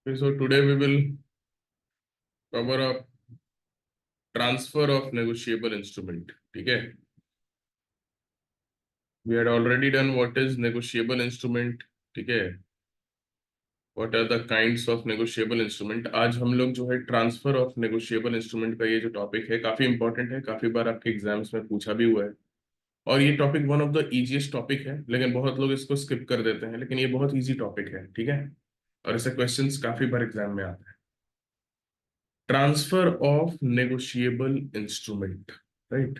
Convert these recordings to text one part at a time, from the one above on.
Okay, so today we will cover up transfer of negotiable instrument. ठीक है? We had already done what is negotiable instrument. ठीक है? What are the kinds of negotiable instrument? आज हम लोग जो है ट्रांसफर ऑफ negotiable instrument का ये जो टॉपिक है काफी इंपॉर्टेंट है, काफी बार आपके एग्जाम्स में पूछा भी हुआ है और ये topic one of the easiest topic है, लेकिन बहुत लोग इसको स्किप कर देते हैं, लेकिन ये बहुत इजी टॉपिक है। ठीक है? और ऐसे क्वेश्चंस काफी बार एग्जाम में आते हैं। Transfer of negotiable instrument, right?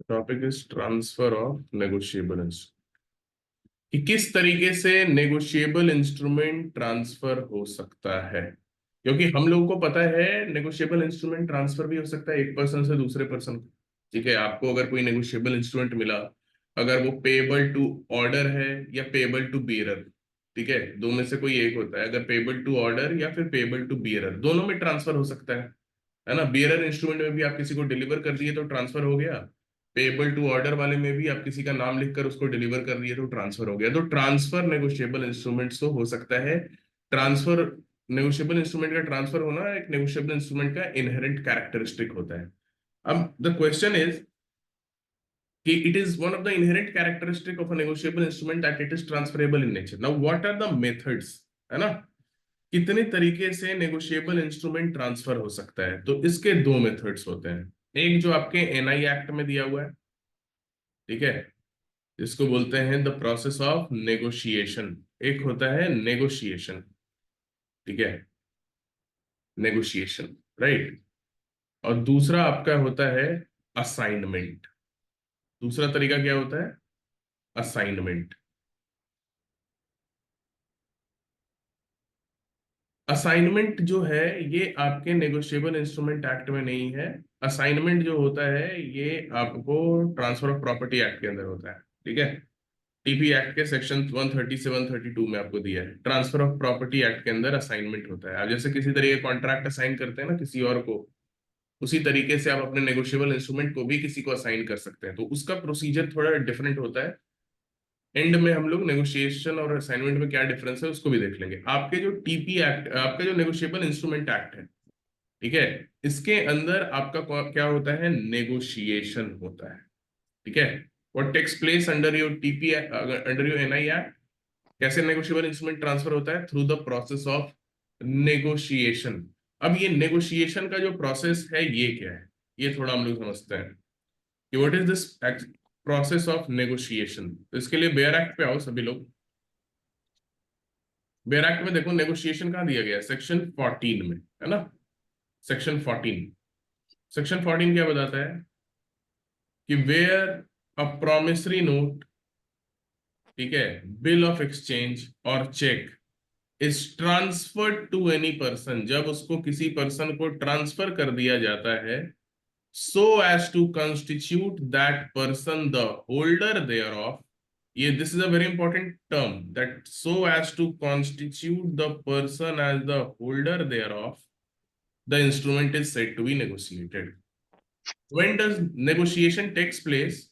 Topic is transfer of negotiable instrument, कि किस तरीके से नेगोशिएबल इंस्ट्रूमेंट ट्रांसफर हो सकता है। क्योंकि हम लोगों को पता है नेगोशिएबल इंस्ट्रूमेंट ट्रांसफर भी हो सकता है एक पर्सन से दूसरे पर्सन को। ठीक है? आपको अगर कोई नेगोशिएबल इंस्ट्रूमेंट मिला, अगर वो पेएबल टू ऑर्डर है या पेएबल टू बियरर, ठीक है, दो में से कोई एक होता है। अगर पेएबल टू ऑर्डर या फिर पेएबल टू बियरर, दोनों में ट्रांसफर हो सकता है ना? बियरर इंस्ट्रूमेंट में भी आप किसी को डिलीवर कर दिए तो ट्रांसफर हो गया, पेएबल टू ऑर्डर वाले में भी आप किसी का नाम लिखकर उसको डिलीवर कर दिए तो ट्रांसफर हो गया। तो ट्रांसफर नेगोशिएबल इंस्ट्रूमेंट्स तो हो सकता है। ट्रांसफर नेगोशिएबल इंस्ट्रूमेंट का ट्रांसफर होना एक नेगोशिएबल इंस्ट्रूमेंट का इनहेरेंट कैरेक्टरिस्टिक होता है। अब द क्वेश्चन इज कि it is one of the inherent characteristic of a negotiable instrument that it is transferable in nature. Now what are the methods, है ना? कितने तरीके से नेगोशिएबल इंस्ट्रूमेंट ट्रांसफर हो सकता है? तो इसके दो मेथड्स होते हैं। एक जो आपके एनआई एक्ट में दिया हुआ है, ठीक है, जिसको बोलते हैं द प्रोसेस ऑफ नेगोशिएशन। एक होता है नेगोशिएशन, ठीक है, नेगोशिएशन, राइट। और दूसरा आपका होता है असाइनमेंट। दूसरा तरीका क्या होता है? असाइनमेंट। असाइनमेंट जो है ये आपके नेगोशिएबल इंस्ट्रूमेंट एक्ट में नहीं है। असाइनमेंट जो होता है ये आपको ट्रांसफर ऑफ प्रॉपर्टी एक्ट के अंदर होता है। ठीक है? टीपी एक्ट के सेक्शन 130 से 132 में आपको दिया है। ट्रांसफर ऑफ प्रॉपर्टी एक्ट के अंदर असाइनमेंट होता है। आप जैसे किसी तरीके का कॉन्ट्रैक्ट असाइन करते हैं ना किसी और को, उसी तरीके से आप अपने नेगोशिएबल इंस्ट्रूमेंट को भी किसी को असाइन कर सकते हैं। तो उसका प्रोसीजर थोड़ा डिफरेंट होता है। एंड में हम लोग नेगोशिएशन और असाइनमेंट में क्या डिफरेंस है उसको भी देख लेंगे। आपके जो टीपी एक्ट, आपका जो नेगोशिएबल इंस्ट्रूमेंट एक्ट है, ठीक है, इसके अंदर आपका क्या होता है? नेगोशिएशन होता है। ठीक है? What takes place under your TP, under your NI act? कैसे नेगोशिएबल इंस्ट्रूमेंट ट्रांसफर होता है? Through the process of negotiation. अब ये नेगोशिएशन का जो प्रोसेस है ये क्या है, ये थोड़ा हम लोग समझते हैं कि what is this process of negotiation. तो इसके लिए बेयर एक्ट पे आओ सभी लोग। बेयर एक्ट में देखो नेगोशिएशन कहाँ दिया गया है? सेक्शन 14 में, है ना? सेक्शन 14। सेक्शन 14 क्या बताता है कि वेयर अ प्रोमिसरी नोट, ठीक है, बिल ऑफ एक्सचेंज और cheque is transferred to any person, जब उसको किसी पर्सन को ट्रांसफर कर दिया जाता है, so as to constitute that person the holder thereof, ये this is a very important term, that so as to constitute the person as the holder thereof, the instrument is said to be negotiated. When does negotiation takes place?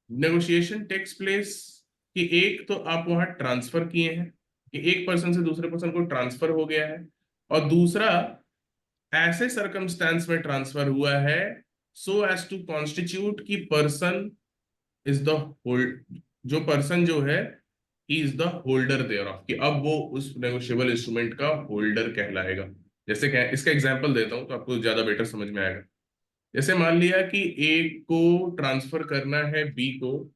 Negotiation takes place कि एक तो आप वहां transfer किए हैं, कि एक person से दूसरे पर्सन को ट्रांसफर हो गया है, और दूसरा ऐसे सरकमस्टेंस में ट्रांसफर हुआ है सो एज टू कॉन्स्टिट्यूट की पर्सन इज द होल्ड, जो पर्सन जो है he is the holder thereof, कि अब वो उस नेगोशिएबल इंस्ट्रूमेंट का होल्डर कहलाएगा। जैसे क्या, इसका एग्जांपल देता हूं तो आपको ज्यादा बेटर समझ में आएगा। जैसे मान लिया कि ए को ट्रांसफर करना है बी को,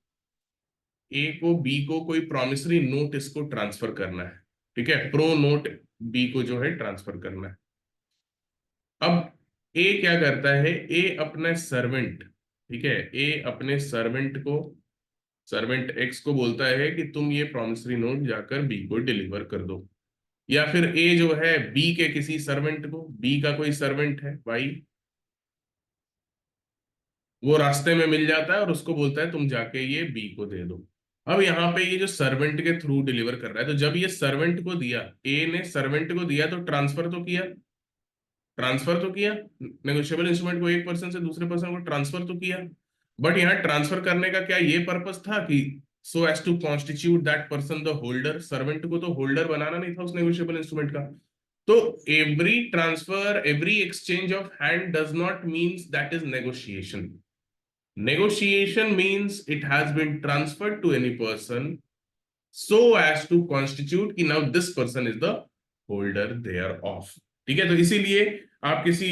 ए को बी को कोई प्रॉमिसरी नोट इसको ट्रांसफर करना है, ठीक है, प्रो नोट बी को जो है ट्रांसफर करना है। अब ए क्या करता है? ए अपने सर्वेंट, ठीक है, ए अपने सर्वेंट को, सर्वेंट एक्स को बोलता है कि तुम ये प्रॉमिसरी नोट जाकर बी को डिलीवर कर दो। या फिर ए जो है बी के किसी सर्वेंट को, बी का कोई सर्वेंट है भाई, वो रास्ते में मिल जाता है और उसको बोलता है तुम जाके ये बी को दे दो। अब यहाँ पे ये जो सर्वेंट के थ्रू डिलीवर कर रहा है, तो जब ये सर्वेंट को दिया, ए ने सर्वेंट को दिया तो ट्रांसफर तो किया, ट्रांसफर तो किया, नेगोशिएबल इंस्ट्रूमेंट को एक पर्सन से दूसरे पर्सन को ट्रांसफर तो किया, बट यहाँ ट्रांसफर करने का क्या ये पर्पस था कि so as to constitute that person the holder, servant को तो होल्डर बनाना नहीं था उस नेगोशिएबल इंस्ट्रूमेंट का। तो every transfer, every exchange of hand does not means that is negotiation. Negotiation means it has been transferred to any person so as to constitute कि now this person is the holder thereof। ठीक है, तो इसीलिए आप किसी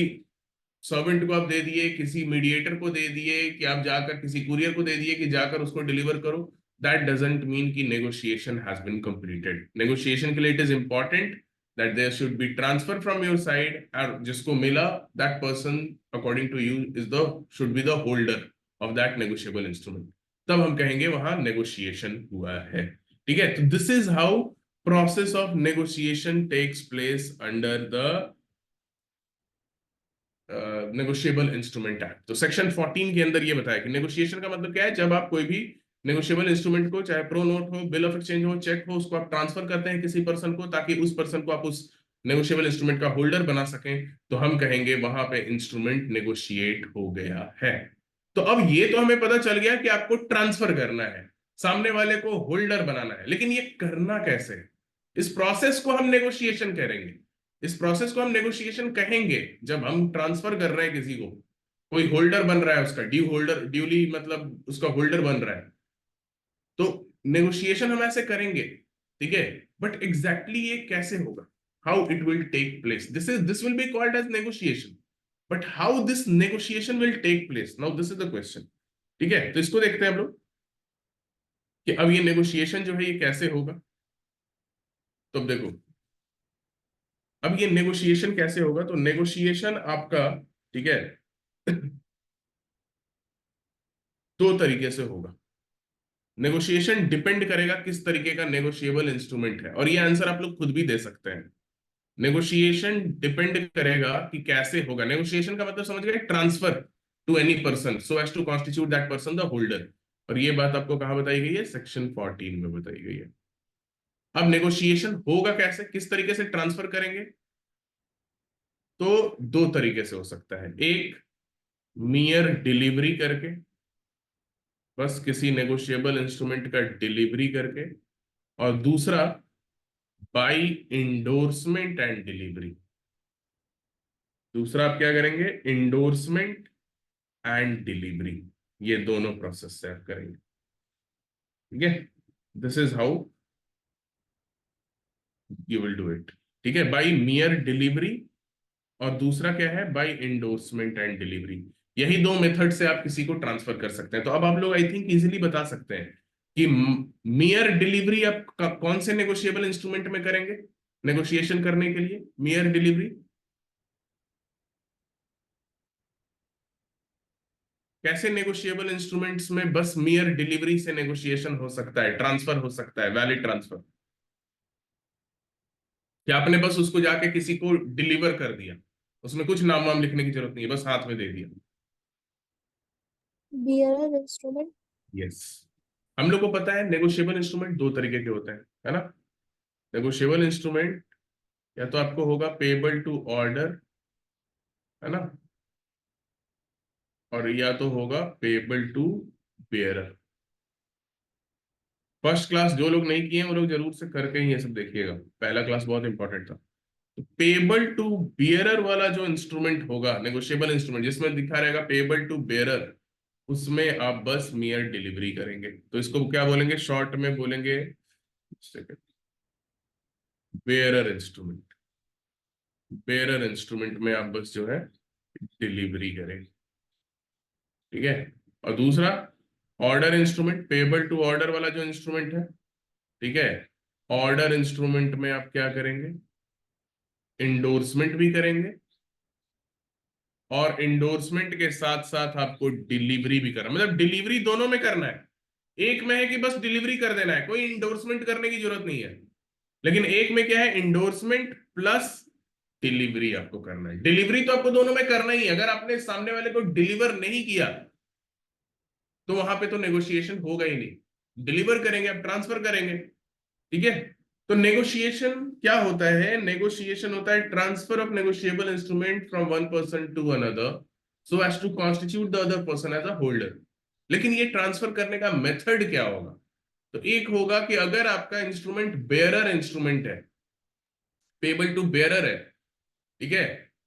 servant को आप दे दिए, किसी मीडिएटर को दे दिए, कि आप जाकर किसी कुरियर को दे दिए कि जाकर उसको डिलीवर करो, दैट डजंट मीन कि negotiation has been completed. Negotiation के लिए it is important that there should be transfer from your side, और जिसको मिला that person according to you is the should be the holder of that negotiable instrument, तब हम कहेंगे वहां negotiation हुआ है। ठीक है, तो this is how process of negotiation takes place under the negotiable instrument act. तो सेक्शन 14 के अंदर ये बताया कि नेगोशिएशन का मतलब क्या है, जब आप कोई भी नेगोशिएबल इंस्ट्रूमेंट को, चाहे प्रो नोट हो, बिल ऑफ एक्सचेंज हो, चेक हो, उसको आप ट्रांसफर करते हैं किसी पर्सन को, ताकि उस पर्सन को आप उस नेगोशिएबल इंस्ट्रूमेंट का होल्डर बना सकें, तो हम कहेंगे वहां पे इंस्ट्रूमेंट नेगोशिएट हो गया है। तो अब ये तो हमें पता चल गया कि आपको ट्रांसफर करना है, सामने वाले को होल्डर बनाना है, लेकिन ये करना कैसे है? इस प्रोसेस को हम नेगोशिएशन करेंगे। इस प्रोसेस को हम नेगोशिएशन कहेंगे जब हम ट्रांसफर कर रहे हैं किसी को, कोई होल्डर बन रहा है उसका, ड्यू होल्डर, ड्यूली मतलब उसका होल्डर बन रहा है, तो नेगोशिएशन हम ऐसे करेंगे। ठीक है, बट एग्जैक्टली ये कैसे होगा, how it will take place, this will be called as negotiation, but how this negotiation will take place, now this is the question. ठीक है, तो इसको देखते हैं हम लोग कि अब ये नेगोशिएशन जो है ये कैसे होगा। तो अब देखो, अब ये नेगोशिएशन कैसे होगा, तो नेगोशिएशन आपका, ठीक है, दो तरीके से होगा। नेगोशिएशन डिपेंड करेगा किस तरीके का नेगोशिएबल इंस्ट्रूमेंट है, और ये आंसर आप लोग खुद भी दे सकते हैं। नेगोशिएशन डिपेंड करेगा कि कैसे होगा। नेगोशिएशन का मतलब समझ गए, transfer to any person so as to constitute that person the holder, और ये बात आपको कहां बताई गई है, सेक्शन 14 में बताई गई है। अब नेगोशिएशन होगा कैसे, किस तरीके से ट्रांसफर करेंगे, तो दो तरीके से हो सकता है। एक, मियर डिलीवरी करके, बस किसी नेगोशिएबल इंस्ट्रूमेंट का डिलीवरी करके, और दूसरा बाय इंडोर्समेंट एंड डिलीवरी। दूसरा आप क्या करेंगे, इंडोर्समेंट एंड डिलीवरी, ये दोनों प्रोसेस से आप करेंगे। ठीक है, this is how you will do it. ठीक है, बाय मियर डिलीवरी, और दूसरा क्या है, बाय इंडोर्समेंट एंड डिलीवरी। यही दो मेथड से आप किसी को ट्रांसफर कर सकते हैं। तो अब आप लोग आई थिंक इजीली बता सकते हैं कि मियर डिलीवरी आप कौन से नेगोशिएबल इंस्ट्रूमेंट में करेंगे नेगोशिएशन करने के लिए, मियर डिलीवरी कैसे, नेगोशिएबल इंस्ट्रूमेंट्स में बस मियर डिलीवरी से नेगोशिएशन हो सकता है, ट्रांसफर हो सकता है, वैलिड ट्रांसफर, कि आपने बस उसको जाके किसी को डिलीवर कर दिया, उसमें कुछ नाम वाम लिखने की जरूरत नहीं है, बस हाथ में दे दिया। Bearer instrument. यस, हम लोग को पता है नेगोशिएबल इंस्ट्रूमेंट दो तरीके के होते हैं, है ना। नेगोशिएबल इंस्ट्रूमेंट या तो आपको होगा पेबल टू ऑर्डर, है ना, और या तो होगा payable to bearer. First class जो लोग नहीं किए हैं वो लोग जरूर से करके ही ये सब देखिएगा, पहला क्लास बहुत इंपॉर्टेंट था। तो पेबल टू बियरर वाला जो इंस्ट्रूमेंट होगा, नेगोशिएबल इंस्ट्रूमेंट जिसमें दिखा रहेगा पेबल टू बेयरर, उसमें आप बस मियर डिलीवरी करेंगे। तो इसको क्या बोलेंगे, शॉर्ट में बोलेंगे बेयरर इंस्ट्रूमेंट। बेयरर इंस्ट्रूमेंट में आप बस जो है डिलीवरी करेंगे। ठीक है, और दूसरा order instrument, payable to order वाला जो इंस्ट्रूमेंट है, ठीक है, ऑर्डर इंस्ट्रूमेंट में आप क्या करेंगे, इंडोर्समेंट भी करेंगे, और इंडोर्समेंट के साथ साथ आपको डिलीवरी भी करना, मतलब डिलीवरी दोनों में करना है। एक में है कि बस डिलीवरी कर देना है, कोई इंडोर्समेंट करने की जरूरत नहीं है, लेकिन एक में क्या है, इंडोर्समेंट प्लस डिलीवरी आपको करना है। डिलीवरी तो आपको दोनों में करना ही है, अगर आपने सामने वाले को डिलीवर नहीं किया तो वहां पे तो नेगोशिएशन होगा ही नहीं। डिलीवर करेंगे, अब ट्रांसफर करेंगे। ठीक है, तो नेगोशिएशन क्या होता है? नेगोशिएशन होता है transfer of negotiable instrument from one person to another so as to constitute the other person as a holder. लेकिन ये ट्रांसफर करने का मेथड क्या होगा? तो एक होगा कि अगर आपका इंस्ट्रूमेंट बेयरर इंस्ट्रूमेंट है, पेबल टू बेयरर है, ठीक है,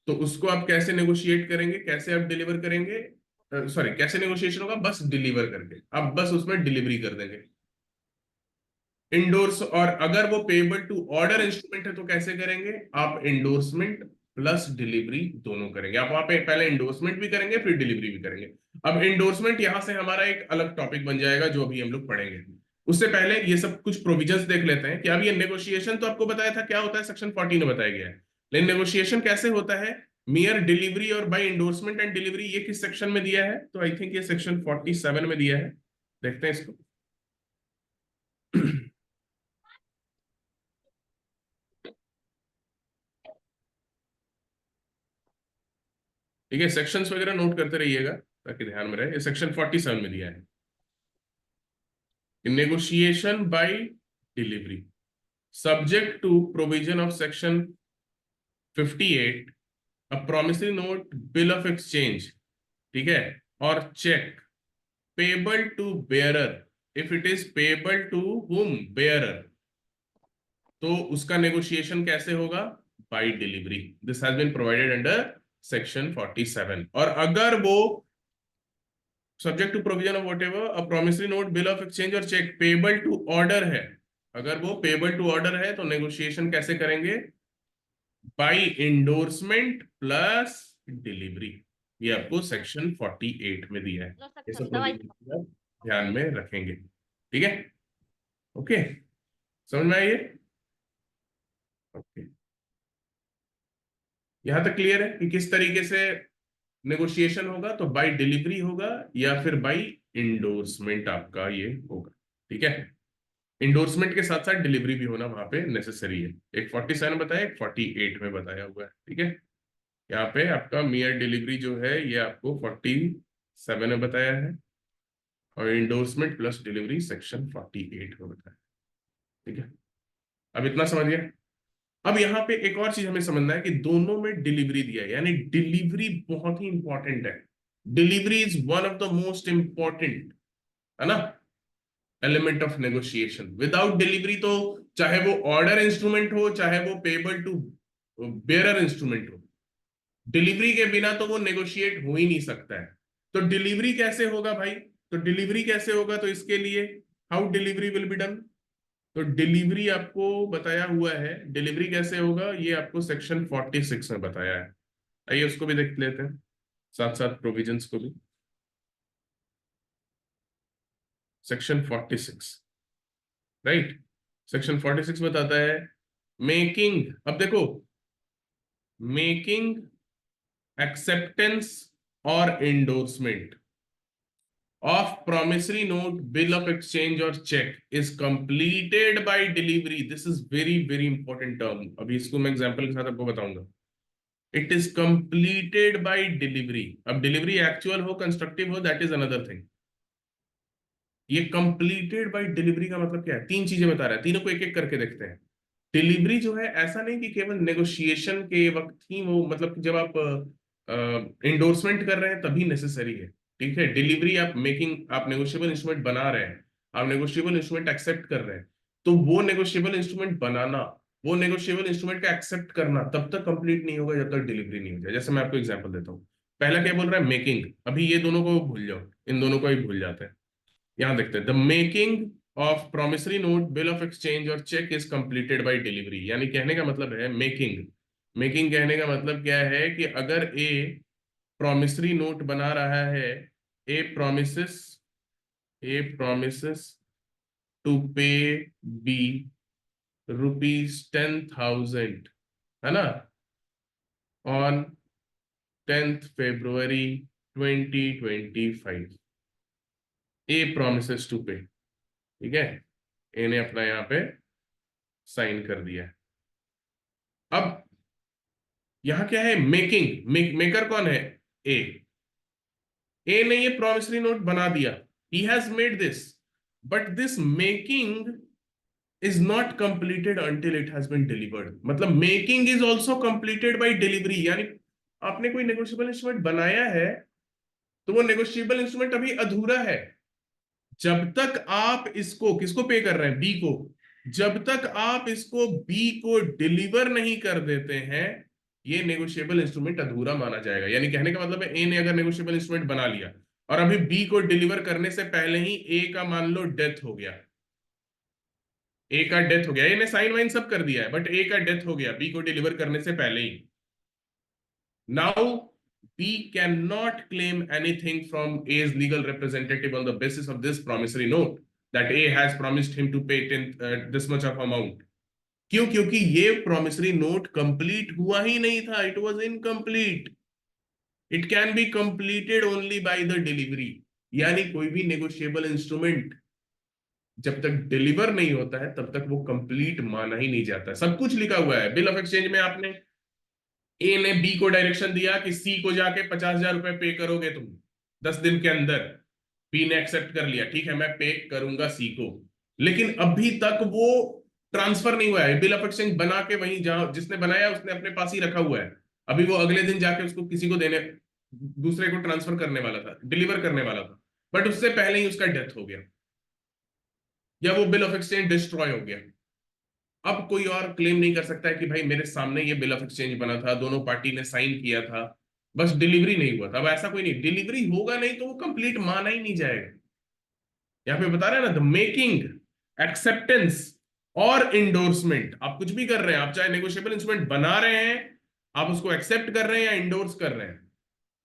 तो उसको आप कैसे नेगोशिएट करेंगे, कैसे आप डिलीवर करेंगे? सॉरी, कैसे नेगोशिएशन होगा? बस डिलीवर करके, आप बस उसमें डिलीवरी कर देंगे। इंडोर्स, और अगर वो पेबल टू ऑर्डर इंस्ट्रूमेंट है तो कैसे करेंगे? आप इंडोर्समेंट प्लस डिलीवरी दोनों करेंगे। आप वहां पे पहले इंडोर्समेंट भी करेंगे फिर डिलीवरी भी करेंगे। अब इंडोर्समेंट यहां से हमारा एक अलग टॉपिक बन जाएगा जो अभी हम लोग पढ़ेंगे। उससे पहले ये सब कुछ प्रोविजंस देख लेते हैं कि अब ये नेगोशिएशन तो आपको बताया था क्या होता है, सेक्शन 14 में बताया गया है। लेकिन नेगोशिएशन कैसे होता है? मियर डिलीवरी और बाय इंडोर्समेंट एंड डिलीवरी, ये किस सेक्शन में दिया है? तो आई थिंक ये सेक्शन 47 में दिया है। देखते हैं इसको। ठीक है, सेक्शंस वगैरह नोट करते रहिएगा ताकि ध्यान में रहे। ये सेक्शन 47 में दिया है कि negotiation by delivery subject to provision of section 58, a promissory note, bill of exchange, ठीक है, और cheque payable to bearer if it is payable to whom, bearer, तो उसका नेगोशिएशन कैसे होगा? By delivery. This has been provided under section 47। और अगर वो subject to provision of whatever a promissory note, bill of exchange और cheque payable to order है, अगर वो पेबल टू ऑर्डर है तो नेगोशिएशन कैसे करेंगे? By endorsement plus delivery. ये आपको सेक्शन 48 में दिया है। ये सब प्रोविजन ध्यान में रखेंगे, ठीक है? ओके, समझ में आइए? ओके, यहां तक क्लियर है कि किस तरीके से नेगोशिएशन होगा? तो बाय डिलीवरी होगा या फिर बाय इंडोर्समेंट आपका ये होगा, ठीक है? इंडोर्समेंट के साथ साथ डिलीवरी भी होना वहां पे नेसेसरी है। एक 47 बताया, एक 48 में बताया हुआ है, ठीक है? यहाँ पे आपका मियर डिलीवरी जो है ये आपको 47 में बताया है, और इंडोर्समेंट प्लस डिलीवरी सेक्शन 48 में बताया, ठीक है? अब इतना समझ गया। अब यहाँ पे एक और चीज हमें समझना है कि दोनों में डिलीवरी दिया है, यानी डिलीवरी बहुत ही इंपॉर्टेंट है। Delivery is one of the most important, है ना, element of negotiation. Without delivery तो चाहे वो ऑर्डर इंस्ट्रूमेंट हो चाहे वो पेबल टू बेयरर इंस्ट्रूमेंट हो, डिलीवरी के बिना तो वो नेगोशिएट हो ही नहीं सकता है। तो डिलीवरी कैसे होगा भाई? तो डिलीवरी कैसे होगा? तो इसके लिए how delivery will be done? तो डिलीवरी आपको बताया हुआ है। डिलीवरी कैसे होगा ये आपको सेक्शन 46 में बताया है। आइए उसको भी देख लेते हैं, साथ साथ प्रोविजंस को भी। Section 46, right? सेक्शन 46 बताता है मेकिंग, अब देखो, मेकिंग एक्सेप्टेंस और endorsement of promissory note, bill of exchange और check is completed by delivery. This is very very important term। अभी इसको मैं एग्जांपल के साथ आपको बताऊंगा। It is completed by delivery। अब डिलीवरी एक्चुअल हो, कंस्ट्रक्टिव हो, दैट इज अनदर थिंग। ये कंप्लीटेड बाय डिलीवरी का मतलब क्या है? तीन चीजें बता रहा है, तीनों को एक एक करके देखते हैं। डिलीवरी जो है ऐसा नहीं कि केवल नेगोशिएशन के वक्त ही वो, मतलब कि जब आप इंडोर्समेंट कर रहे हैं तभी नेसेसरी है, ठीक है? डिलीवरी आप मेकिंग, आप नेगोशिएबल इंस्ट्रूमेंट बना रहे हैं, आप नेगोशिएबल इंस्ट्रूमेंट एक्सेप्ट कर रहे हैं, तो वो नेगोशिएबल इंस्ट्रूमेंट बनाना, वो नेगोशिएबल इंस्ट्रूमेंट का एक्सेप्ट करना तब तक कंप्लीट नहीं होगा जब तक डिलीवरी नहीं हो जाए। जैसे मैं आपको एग्जांपल देता हूँ। पहला क्या बोल रहा है? मेकिंग। अभी ये दोनों को भूल जाओ, इन दोनों को ही भूल जाते हैं। यहां देखते हैं the making of promissory note, bill of exchange और cheque is completed by delivery. यानी कहने का मतलब है मेकिंग। मेकिंग कहने का मतलब क्या है कि अगर ए प्रोमिसरी नोट बना रहा है, A promises, A promises to pay B ₹10,000, है ना, on 10th February 2025। A promises to pay, ठीक है, ए ने अपना यहां पे साइन कर दिया है। अब यहां क्या है? मेकिंग, मेकर कौन है? ए। ए ने ये प्रॉमिसरी नोट बना दिया, he has made this, but this making is not completed until it has been delivered. मतलब making is also completed by delivery, यानी आपने कोई नेगोशिएबल इंस्ट्रूमेंट बनाया है तो वो नेगोशिएबल इंस्ट्रूमेंट अभी अधूरा है। जब तक आप इसको किसको पे कर रहे हैं, बी को, जब तक आप इसको बी को डिलीवर नहीं कर देते हैं ये नेगोशिएबल इंस्ट्रूमेंट अधूरा माना जाएगा। यानी कहने का मतलब है ए ने अगर नेगोशिएबल इंस्ट्रूमेंट बना लिया और अभी बी को डिलीवर करने से पहले ही ए का मान लो डेथ हो गया, ए का डेथ हो गया, ए ने साइन वाइन सब कर दिया है बट ए का डेथ हो गया बी को डिलीवर करने से पहले ही, now B cannot claim anything from A's legal representative on the basis of this promissory note that A has promised him to pay this much of amount. क्यों? क्योंकि ये promissory note complete हुआ ही नहीं था, it was incomplete. It can be completed only by the delivery. यानी कोई भी negotiable instrument जब तक डिलीवर नहीं होता है तब तक वो कंप्लीट माना ही नहीं जाता। सब कुछ लिखा हुआ है बिल ऑफ एक्सचेंज में, आपने ए ने बी को डायरेक्शन दिया कि सी को जाके 50,000 रुपए पे करोगे तुम 10 दिन के अंदर, बी ने एक्सेप्ट कर लिया, ठीक है मैं पे करूंगा सी को, लेकिन अभी तक वो ट्रांसफर नहीं हुआ है। बिल ऑफ एक्सचेंज बना के वहीं जहां जिसने बनाया उसने अपने पास ही रखा हुआ है, अभी वो अगले दिन जाके उसको किसी को देने, दूसरे को ट्रांसफर करने वाला था, डिलीवर करने वाला था, बट उससे पहले ही उसका डेथ हो गया या वो बिल ऑफ एक्सचेंज डिस्ट्रॉय हो गया। अब कोई और क्लेम नहीं कर सकता है कि भाई मेरे सामने ये बिल ऑफ एक्सचेंज बना था, दोनों पार्टी ने साइन किया था, बस डिलीवरी नहीं हुआ था। अब ऐसा कोई नहीं, डिलीवरी होगा नहीं तो वो कंप्लीट माना ही नहीं जाएगा। यहाँ पे बता रहे हैं ना, द मेकिंग, एक्सेप्टेंस और इंडोर्समेंट, आप कुछ भी कर रहे हैं, आप चाहे नेगोशिएबल इंस्ट्रूमेंट बना रहे हैं, आप उसको एक्सेप्ट कर रहे हैं या इंडोर्स कर रहे हैं,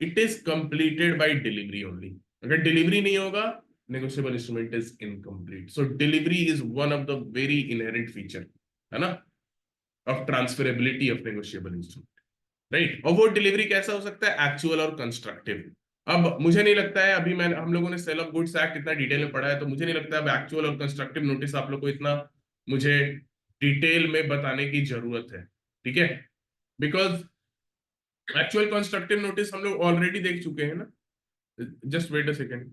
it is completed by delivery only. अगर डिलीवरी नहीं होगा negotiable instrument is incomplete. So delivery is one of the very inherent feature, है ना, of transferability of negotiable instrument, right. और वो डिलीवरी कैसा हो सकता है, एक्चुअल और कंस्ट्रक्टिव। अब मुझे नहीं लगता है, अभी मैं हम लोगों ने सेल ऑफ गुड्स एक्ट इतना डिटेल में पढ़ा है तो मुझे नहीं लगता है अब एक्चुअल और कंस्ट्रक्टिव नोटिस आप लोग को इतना मुझे डिटेल में बताने की जरूरत है, ठीक है, बिकॉज एक्चुअल कंस्ट्रक्टिव नोटिस हम लोग ऑलरेडी देख चुके हैं ना। Just wait a second.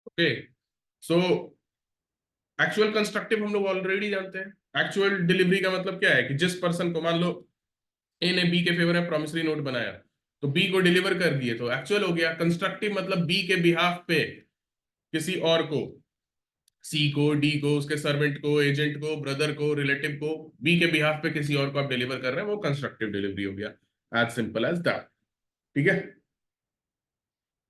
Okay, so actual constructive हम लोग ऑलरेडी जानते हैं। एक्चुअल डिलीवरी का मतलब क्या है कि जिस पर्सन को, मान लो ए ने बी के फेवर में प्रॉमिसरी नोट बनाया तो बी को डिलीवर कर दिए तो एक्चुअल हो गया। कंस्ट्रक्टिव मतलब बी के बिहाफ पे किसी और को, सी को, डी को, उसके सर्वेंट को, एजेंट को, ब्रदर को, रिलेटिव को, बी के बिहाफ पे किसी और को आप डिलीवर कर रहे हैं, वो कंस्ट्रक्टिव डिलीवरी हो गया। एज सिंपल एज दैट, ठीक है,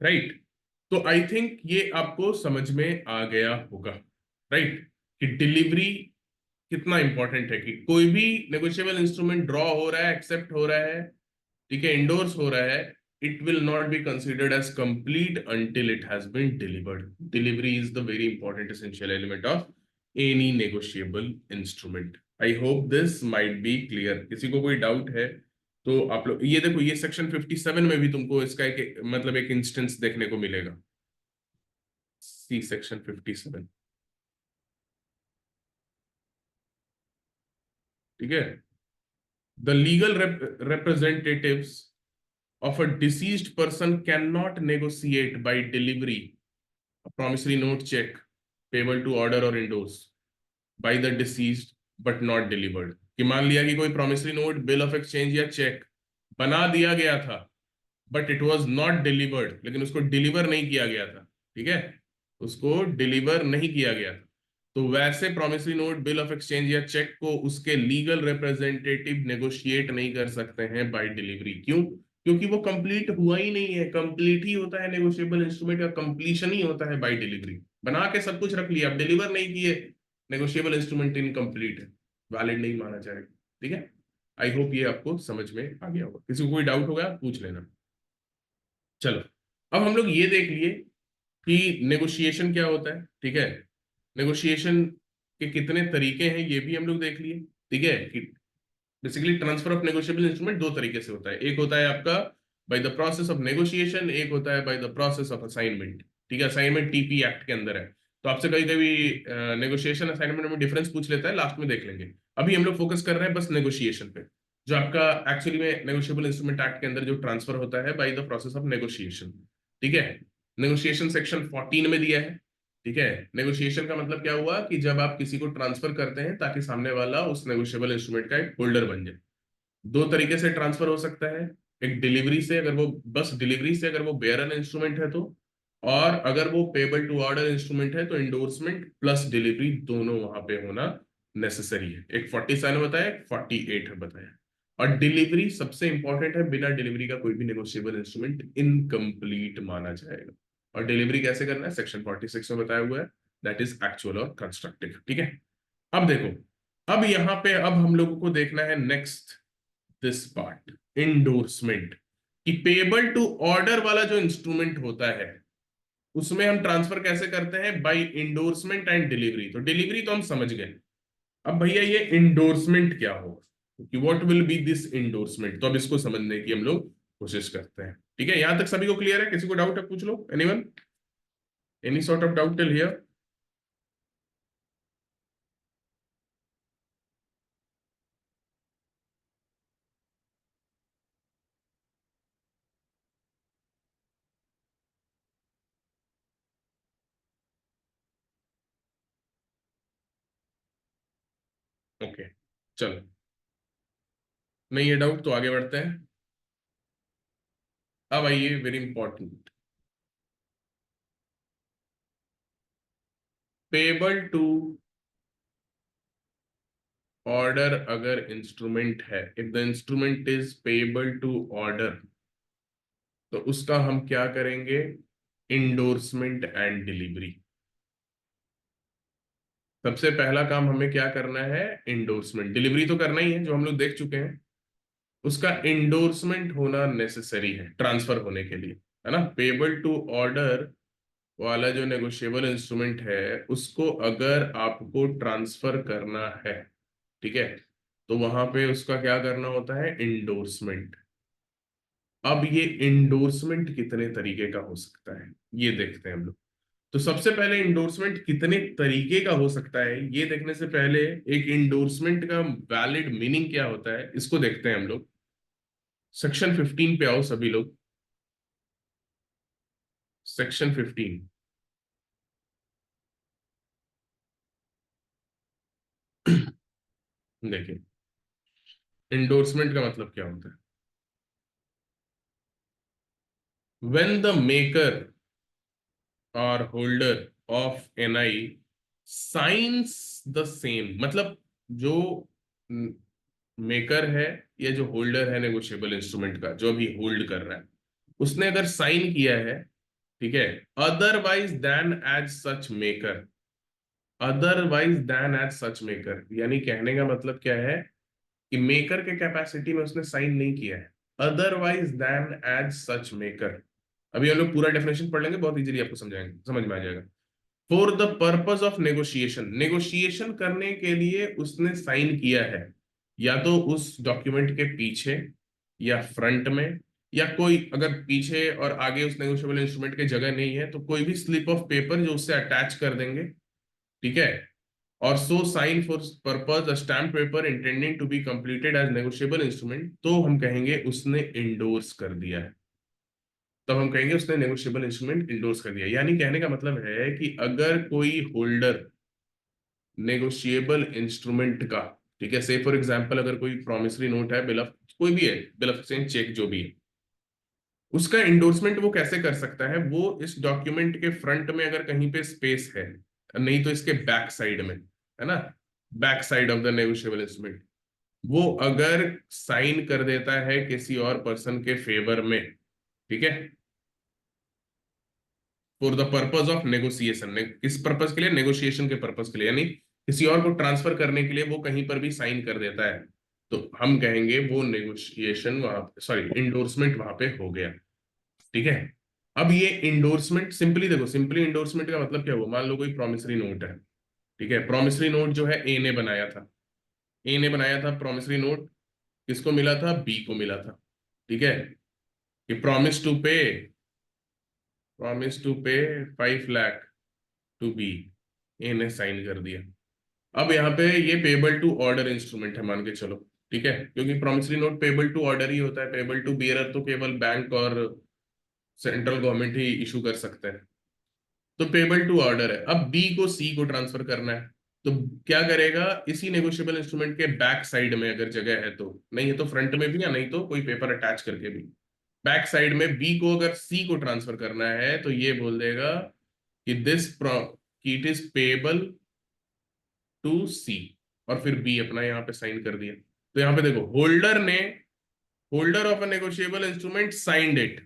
राइट। तो आई थिंक ये आपको समझ में आ गया होगा, राइट, कि डिलीवरी कितना इंपॉर्टेंट है, कि कोई भी नेगोशिएबल इंस्ट्रूमेंट ड्रॉ हो रहा है, एक्सेप्ट हो रहा है, ठीक है, इंडोर्स हो रहा है, it will not be considered as complete until it has been delivered. Delivery is the very important essential element of any negotiable instrument. I hope this might be clear. किसी को कोई डाउट है तो आप लोग ये देखो, ये सेक्शन 57 में भी तुमको इसका एक मतलब एक इंस्टेंस देखने को मिलेगा। सी सेक्शन 57, ठीक है। The legal representatives of a deceased person cannot negotiate by delivery a promissory note check payable to order or endorse by the deceased but not delivered। कि मान लिया कि कोई promissory note, bill of exchange या check बना दिया गया था but it was not delivered, लेकिन उसको deliver नहीं किया गया था, ठीक है, उसको deliver नहीं किया गया था, तो वैसे promissory note, bill of exchange या check को उसके legal representative negotiate नहीं कर सकते हैं by delivery। क्यों? क्योंकि वो कंप्लीट हुआ ही नहीं है। कंप्लीट ही होता है नेगोशिएबल इंस्ट्रूमेंट का, कंप्लीशन ही होता है बाय डिलीवरी। बना के सब कुछ रख लिया, अब डिलीवर नहीं किए, नेगोशिएबल इंस्ट्रूमेंट इनकम्प्लीट है, वैलिड नहीं माना जाएगा। ठीक है, आई होप ये आपको समझ में आ गया होगा। किसी को कोई डाउट होगा पूछ लेना। चलो, अब हम लोग ये देख लिए कि नेगोशिएशन क्या होता है। ठीक है, नेगोशिएशन के कितने तरीके हैं ये भी हम लोग देख लिए। ठीक है, कि basically transfer of negotiable instrument दो तरीके से होता है। एक होता है आपका by the process of negotiation, एक होता है by the process of assignment. ठीक है, असाइनमेंट टीपी एक्ट के अंदर है। तो आपसे कभी कभी नेगोशिएशन असाइनमेंट में डिफरेंस पूछ लेता है, लास्ट में देख लेंगे। अभी हम लोग फोकस कर रहे हैं बस नेगोशिएशन पे, जो आपका एक्चुअली में नेगोशिएबल इंस्ट्रूमेंट एक्ट के अंदर जो ट्रांसफर होता है by the process of negotiation. ठीक है, नेगोशिएशन सेक्शन 14 में दिया है। ठीक है, नेगोशिएशन का मतलब क्या हुआ कि जब आप किसी को ट्रांसफर करते हैं ताकि सामने वाला उस नेगोशिएबल इंस्ट्रूमेंट का एक होल्डर बन जाए। दो तरीके से ट्रांसफर हो सकता है, एक डिलीवरी से, अगर वो बस डिलीवरी से अगर वो बेयरन इंस्ट्रूमेंट है तो, और अगर वो पेबल टू ऑर्डर इंस्ट्रूमेंट है तो इंडोर्समेंट प्लस डिलीवरी दोनों वहां पे होना नेसेसरी है। एक 47 बताया, एक 48 बताया। और डिलीवरी सबसे इंपॉर्टेंट है, बिना डिलीवरी का कोई भी नेगोशिएबल इंस्ट्रूमेंट इनकम्प्लीट माना जाएगा। और डिलीवरी कैसे करना है सेक्शन 46 में बताया हुआ है, दैट इज एक्चुअल और कंस्ट्रक्टिव। ठीक है, अब देखो, अब यहां पे अब हम लोगों को देखना है नेक्स्ट दिस पार्ट, इंडोर्समेंट। कि पेबल टू ऑर्डर वाला जो इंस्ट्रूमेंट होता है उसमें हम ट्रांसफर कैसे करते हैं, बाय इंडोर्समेंट एंड डिलीवरी। तो डिलीवरी तो हम समझ गए, अब भैया ये इंडोर्समेंट क्या होगा, कि what will be this endorsement, तो अब इसको समझने की हम लोग कोशिश करते हैं। ठीक है, यहां तक सभी को क्लियर है? किसी को डाउट है पूछ लो, anyone, any sort of doubt till here? Okay, चलो, नहीं है डाउट तो आगे बढ़ते हैं। अब आइए, very important, payable to order अगर इंस्ट्रूमेंट है, if the instrument is payable to order, तो उसका हम क्या करेंगे, इंडोर्समेंट एंड डिलीवरी। सबसे पहला काम हमें क्या करना है, इंडोर्समेंट। डिलीवरी तो करना ही है, जो हम लोग देख चुके हैं। उसका इंडोर्समेंट होना नेसेसरी है ट्रांसफर होने के लिए, है ना। पेबल टू ऑर्डर वाला जो नेगोशिएबल इंस्ट्रूमेंट है उसको अगर आपको ट्रांसफर करना है, ठीक है, तो वहां पे उसका क्या करना होता है, इंडोर्समेंट। अब ये इंडोर्समेंट कितने तरीके का हो सकता है ये देखते हैं हम लोग। तो सबसे पहले इंडोर्समेंट कितने तरीके का हो सकता है ये देखने से पहले एक इंडोर्समेंट का वैलिड मीनिंग क्या होता है इसको देखते हैं हम लोग। सेक्शन 15 पे आओ सभी लोग, सेक्शन 15। देखिए, इंडोर्समेंट का मतलब क्या होता है, व्हेन द मेकर और holder of NI signs the same, मतलब जो मेकर है या जो होल्डर है नेगोशिएबल इंस्ट्रूमेंट का, जो अभी होल्ड कर रहा है, उसने अगर साइन किया है, ठीक है, otherwise than as such maker, otherwise than as such maker, यानी कहने का मतलब क्या है कि मेकर के कैपेसिटी में उसने साइन नहीं किया है, otherwise than as such maker. अभी हम लोग पूरा डेफिनेशन पढ़ लेंगे, बहुत इजीली आपको समझाएंगे, समझ में आ जाएगा। For the purpose of negotiation, negotiation करने के लिए उसने साइन किया है, या तो उस डॉक्यूमेंट के पीछे या फ्रंट में, या कोई अगर पीछे और आगे उस नेगोशिएबल इंस्ट्रूमेंट की जगह नहीं है तो कोई भी स्लिप ऑफ पेपर जो उससे अटैच कर देंगे। ठीक है, और so sign for purpose a stamp paper intending to be completed as negotiable instrument, तो हम कहेंगे उसने इंडोर्स कर दिया है, तब हम कहेंगे उसने नेगोशिएबल इंस्ट्रूमेंट इंडोर्स कर दिया। यानी कहने का मतलब है कि अगर कोई होल्डर नेगोशिएबल इंस्ट्रूमेंट का, ठीक है, से फॉर एग्जांपल अगर कोई प्रॉमिसरी नोट है, बिल ऑफ कोई भी है, बिल ऑफ एक्सचेंज, चेक, जो भी है, उसका इंडोर्समेंट वो कैसे कर सकता है, वो इस डॉक्यूमेंट के फ्रंट में अगर कहीं पे स्पेस है, नहीं तो इसके बैक साइड में, है ना, back side of the negotiable instrument, वो अगर साइन कर देता है किसी और पर्सन के फेवर में, ठीक है, for the purpose of negotiation, किस पर्पज के लिए, नेगोशिएशन के पर्पज के लिए, यानी किसी और को ट्रांसफर करने के लिए वो कहीं पर भी साइन कर देता है, तो हम कहेंगे वो नेगोशिएशन वहां, सॉरी इंडोर्समेंट वहां पे हो गया। ठीक है। अब ये इंडोर्समेंट सिंपली देखो, सिंपली इंडोर्समेंट का मतलब क्या हुआ, मान लो कोई प्रॉमिसरी नोट है, ठीक है, प्रॉमिसरी नोट जो है ए ने बनाया था, ए ने बनाया था प्रॉमिसरी नोट, किसको मिला था, बी को मिला था, ठीक है, कि प्रॉमिस टू पे 5 लाख टू बी, ए ने साइन कर दिया। अब यहाँ पे ये पेबल टू ऑर्डर इंस्ट्रूमेंट है मान के चलो, ठीक है, क्योंकि promissory note payable to order ही होता है, पेबल टू बियरर तो केवल बैंक और सेंट्रल गवर्नमेंट ही इशू कर सकते हैं, तो पेबल टू ऑर्डर है। अब बी को सी को ट्रांसफर करना है, तो क्या करेगा, इसी नेगोशिएबल इंस्ट्रूमेंट के बैक साइड में अगर जगह है तो, नहीं है तो फ्रंट में भी, या नहीं तो कोई पेपर अटैच करके भी, बैक साइड में बी को अगर सी को ट्रांसफर करना है तो ये बोल देगा कि कि it is payable to C, और फिर बी अपना यहाँ पे साइन कर दिया। तो यहाँ पे देखो, holder of a negotiable instrument signed it,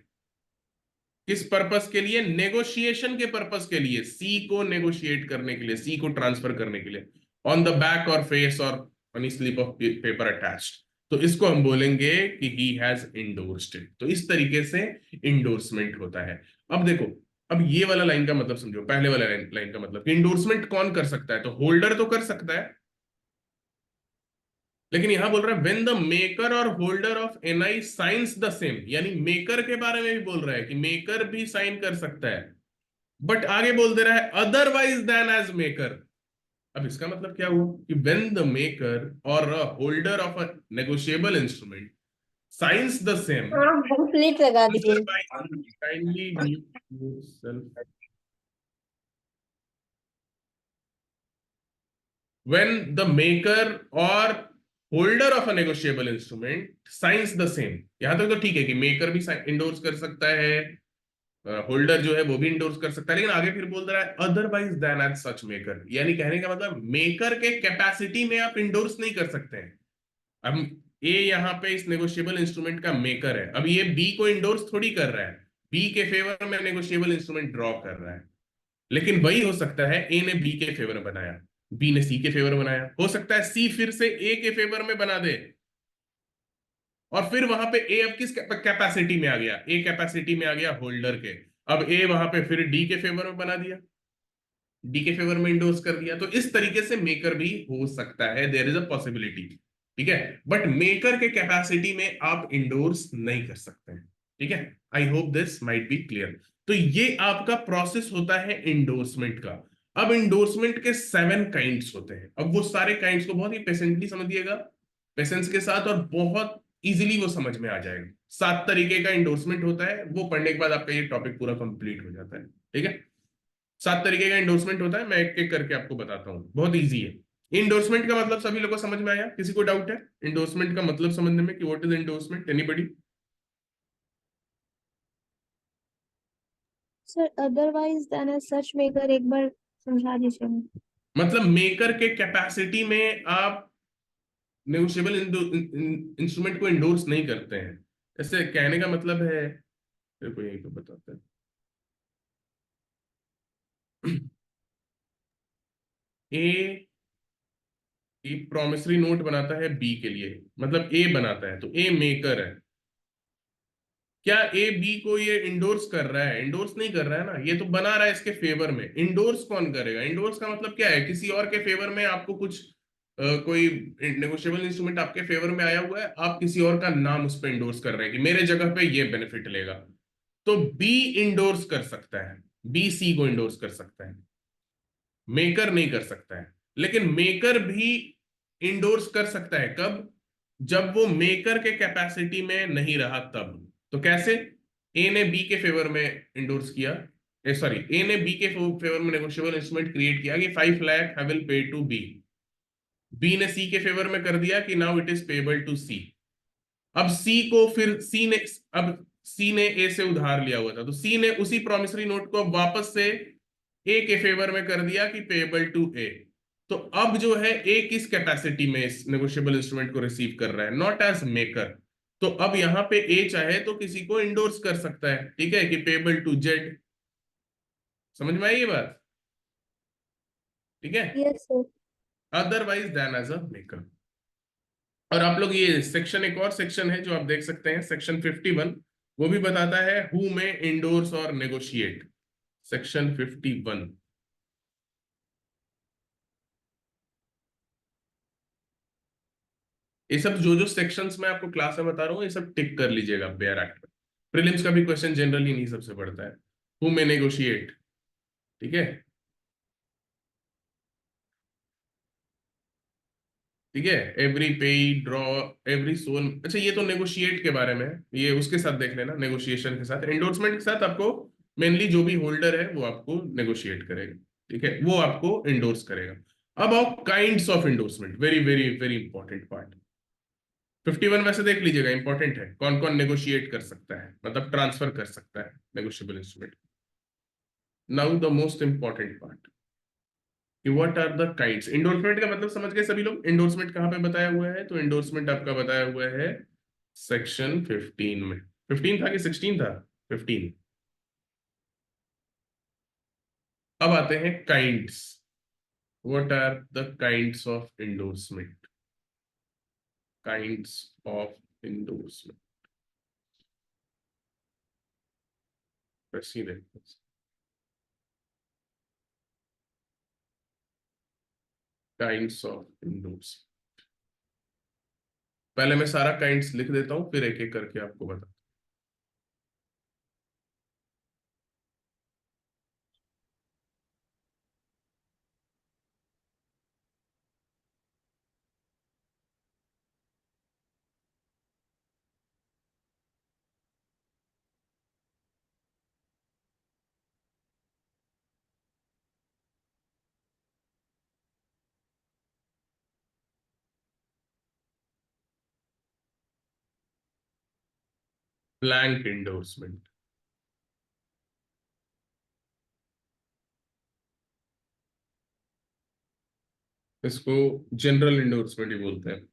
किस पर्पस के लिए, नेगोशिएशन के पर्पस के लिए, सी को नेगोशिएट करने के लिए, सी को ट्रांसफर करने के लिए, ऑन द बैक और फेस और on slip of paper attached, तो इसको हम बोलेंगे कि ही हैज इंडोर्स्ड इट। तो इस तरीके से इंडोर्समेंट होता है। अब देखो, अब ये वाला लाइन का मतलब समझो, पहले वाला लाइन का मतलब कि इंडोर्समेंट कौन कर सकता है, तो होल्डर तो कर सकता है, लेकिन यहां बोल रहा है व्हेन द मेकर और holder of NI signs the same, यानी मेकर के बारे में भी बोल रहा है कि मेकर भी साइन कर सकता है, बट आगे बोल दे रहा है अदरवाइज देन एज मेकर। अब इसका मतलब क्या हुआ कि व्हेन द मेकर और a holder of a negotiable instrument science the same, हाँ, प्लेट लगा दीजिए। Kindly mute yourself, when the maker or holder of a negotiable instrument signs the same, यहां तक तो ठीक है कि मेकर भी इंडोर्स कर सकता है, होल्डर जो है वो भी इंडोर्स कर सकता है, लेकिन आगे फिर बोल रहा है otherwise than as such maker, यानी कहने का मतलब मेकर के कैपेसिटी में आप इंडोर्स नहीं कर सकते हैं। अब ए यहाँ पे इस नेगोशिएबल इंस्ट्रूमेंट का मेकर है, अब ये बी को इंडोर्स थोड़ी कर रहा है, बी के फेवर में नेगोशिएबल इंस्ट्रूमेंट ड्रॉ कर रहा है, लेकिन वही हो सकता है ए ने बी के फेवर में बनाया, बी ने सी के फेवर में बनाया, हो सकता है सी फिर से ए के फेवर में बना दे, और फिर वहां पे ए अब किस कैपेसिटी में आ गया, ए कैपेसिटी में आ गया होल्डर के, अब ए वहां पे फिर डी के फेवर में बना दिया, डी के फेवर में इंडोर्स कर दिया, तो इस तरीके से मेकर भी हो सकता है, देयर इज अ पॉसिबिलिटी, ठीक है, बट मेकर के कैपेसिटी में आप इंडोर्स नहीं कर सकते हैं, ठीक है। आई hope this might be clear. तो ये आपका प्रोसेस होता है इंडोर्समेंट का। अब इंडोर्समेंट के 7 काइंड्स होते हैं, अब वो सारे काइंड्स को बहुत ही पेशेंटली समझिएगा, पेशेंस के साथ, और बहुत इजीली वो समझ में आ जाएगा। 7 तरीके का इंडोर्समेंट होता है, वो पढ़ने के बाद आपका ये टॉपिक पूरा कंप्लीट हो जाता है, ठीक है। 7 तरीके का इंडोर्समेंट होता है, मैं एक एक करके आपको बताता हूँ, बहुत इजी है। इंडोर्समेंट का मतलब सभी लोगों को समझ में आया, किसी को डाउट है इंडोर्समेंट का मतलब समझने में कि what is endorsement, anybody? Sir otherwise than such maker एक बार समझा दीजिए। मतलब मेकर के कैपेसिटी में आप नेगोशिएबल इंस्ट्रूमेंट को इंडोर्स नहीं करते हैं, ऐसे कहने का मतलब है, मेरे को यही तो बताता है। ए एक प्रॉमिसरी नोट बनाता है बी के लिए, मतलब ए बनाता है, तो ए मेकर है, क्या ए बी को ये इंडोर्स कर रहा है, इंडोर्स नहीं कर रहा है ना, ये तो बना रहा है इसके फेवर में, इंडोर्स कौन करेगा, इंडोर्स का मतलब क्या है, किसी और के फेवर में आपको कुछ कोई नेगोशिएबल इंस्ट्रूमेंट आपके फेवर में आया हुआ है, आप किसी और का नाम उस पर इंडोर्स कर रहे हैं कि मेरे जगह पे ये बेनिफिट लेगा, तो बी इंडोर्स कर सकता है, बी सी को इंडोर्स कर सकता है, मेकर नहीं कर सकता है। लेकिन मेकर भी इंडोर्स कर सकता है कब, जब वो मेकर के कैपेसिटी में नहीं रहा तब। तो कैसे, ए ने बी के फेवर में इंडोर्स किया, सॉरी ए ने बी के फेवर में नेगोशिएबल इंस्ट्रूमेंट क्रिएट किया कि 5 लाख I will pay to B, B ने सी के फेवर में कर दिया कि now it is payable to C. अब सी को फिर सी ने, अब सी ने ए से उधार लिया हुआ था, तो सी ने उसी प्रॉमिसरी नोट को वापस से ए के फेवर में कर दिया कि पेबल टू ए, तो अब जो है ए किस कैपेसिटी में इस नेगोशिएबल इंस्ट्रूमेंट को रिसीव कर रहा है, नॉट एज मेकर। तो अब यहां पे ए चाहे तो किसी को इंडोर्स कर सकता है, ठीक है, कि पेबल टू जेड। समझ में आई ये बात? ठीक है, Yes, sir. Otherwise than as a maker. और आप लोग ये सेक्शन, एक और सेक्शन है जो आप देख सकते हैं, सेक्शन 51, वो भी बताता है हु में इंडोर्स और नेगोशिएट। सेक्शन 51। ये सब जो जो सेक्शंस मैं आपको क्लास में बता रहा हूँ, ये सब टिक कर लीजिएगा बेयर एक्ट में। प्रीलिम्स का भी क्वेश्चन जनरली नहीं सबसे पड़ता है, हु में नेगोशिएट। ठीक है, ठीक है, एवरी पे, ड्रॉ, एवरी सोल। अच्छा, ये तो नेगोशिएट के बारे में है, ये उसके साथ देख लेना, नेगोशिएशन के साथ, एंडोर्समेंट के साथ आपको मेनली जो भी होल्डर है वो आपको नेगोशिएट करेगा, ठीक है, वो आपको इंडोर्स करेगा। अब आओ kinds of endorsement, very very very important part. 51 वैसे देख लीजिएगा, इंपॉर्टेंट है, कौन कौन नेगोशिएट कर सकता है, मतलब ट्रांसफर कर सकता है negotiable instrument. Now the most important part, कि what are the kinds. Endorsement का मतलब समझ गए सभी लोग, इंडोर्समेंट कहाँ पे बताया हुआ है? तो इंडोर्समेंट आपका बताया हुआ है सेक्शन 15 में। 15 था कि 16 था? 15। अब आते हैं kinds. What are the kinds of endorsement? Kinds of endorsement, president. Kinds of endorsement, पहले मैं सारा काइंड्स लिख देता हूं, फिर एक एक करके आपको बता। ब्लैंक इंडोर्समेंट, इसको जनरल इंडोर्समेंट ही बोलते हैं,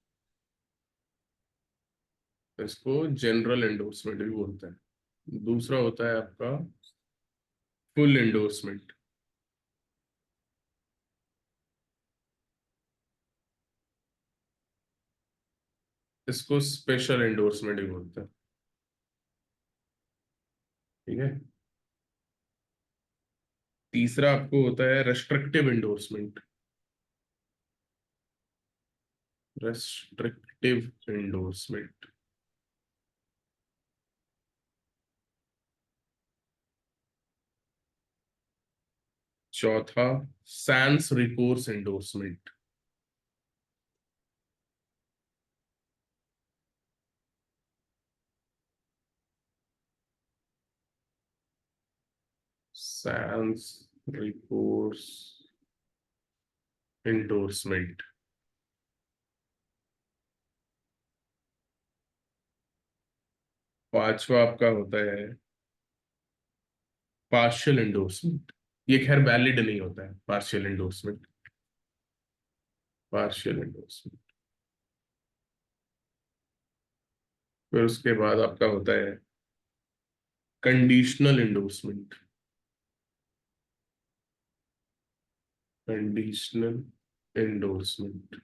इसको जनरल एंडोर्समेंट भी बोलते हैं। दूसरा होता है आपका फुल एंडोर्समेंट, इसको स्पेशल एंडोर्समेंट भी बोलते हैं। ठीक है, तीसरा आपको होता है रेस्ट्रिक्टिव एंडोर्समेंट, रेस्ट्रिक्टिव एंडोर्समेंट। चौथा sans recourse endorsement, sans recourse endorsement. पांचवा आपका होता है पार्शियल एंडोर्समेंट। ये खैर वैलिड नहीं होता है पार्शियल एंडोर्समेंट, पार्शियल एंडोर्समेंट। फिर उसके बाद आपका होता है कंडीशनल एंडोर्समेंट, कंडीशनल एंडोर्समेंट।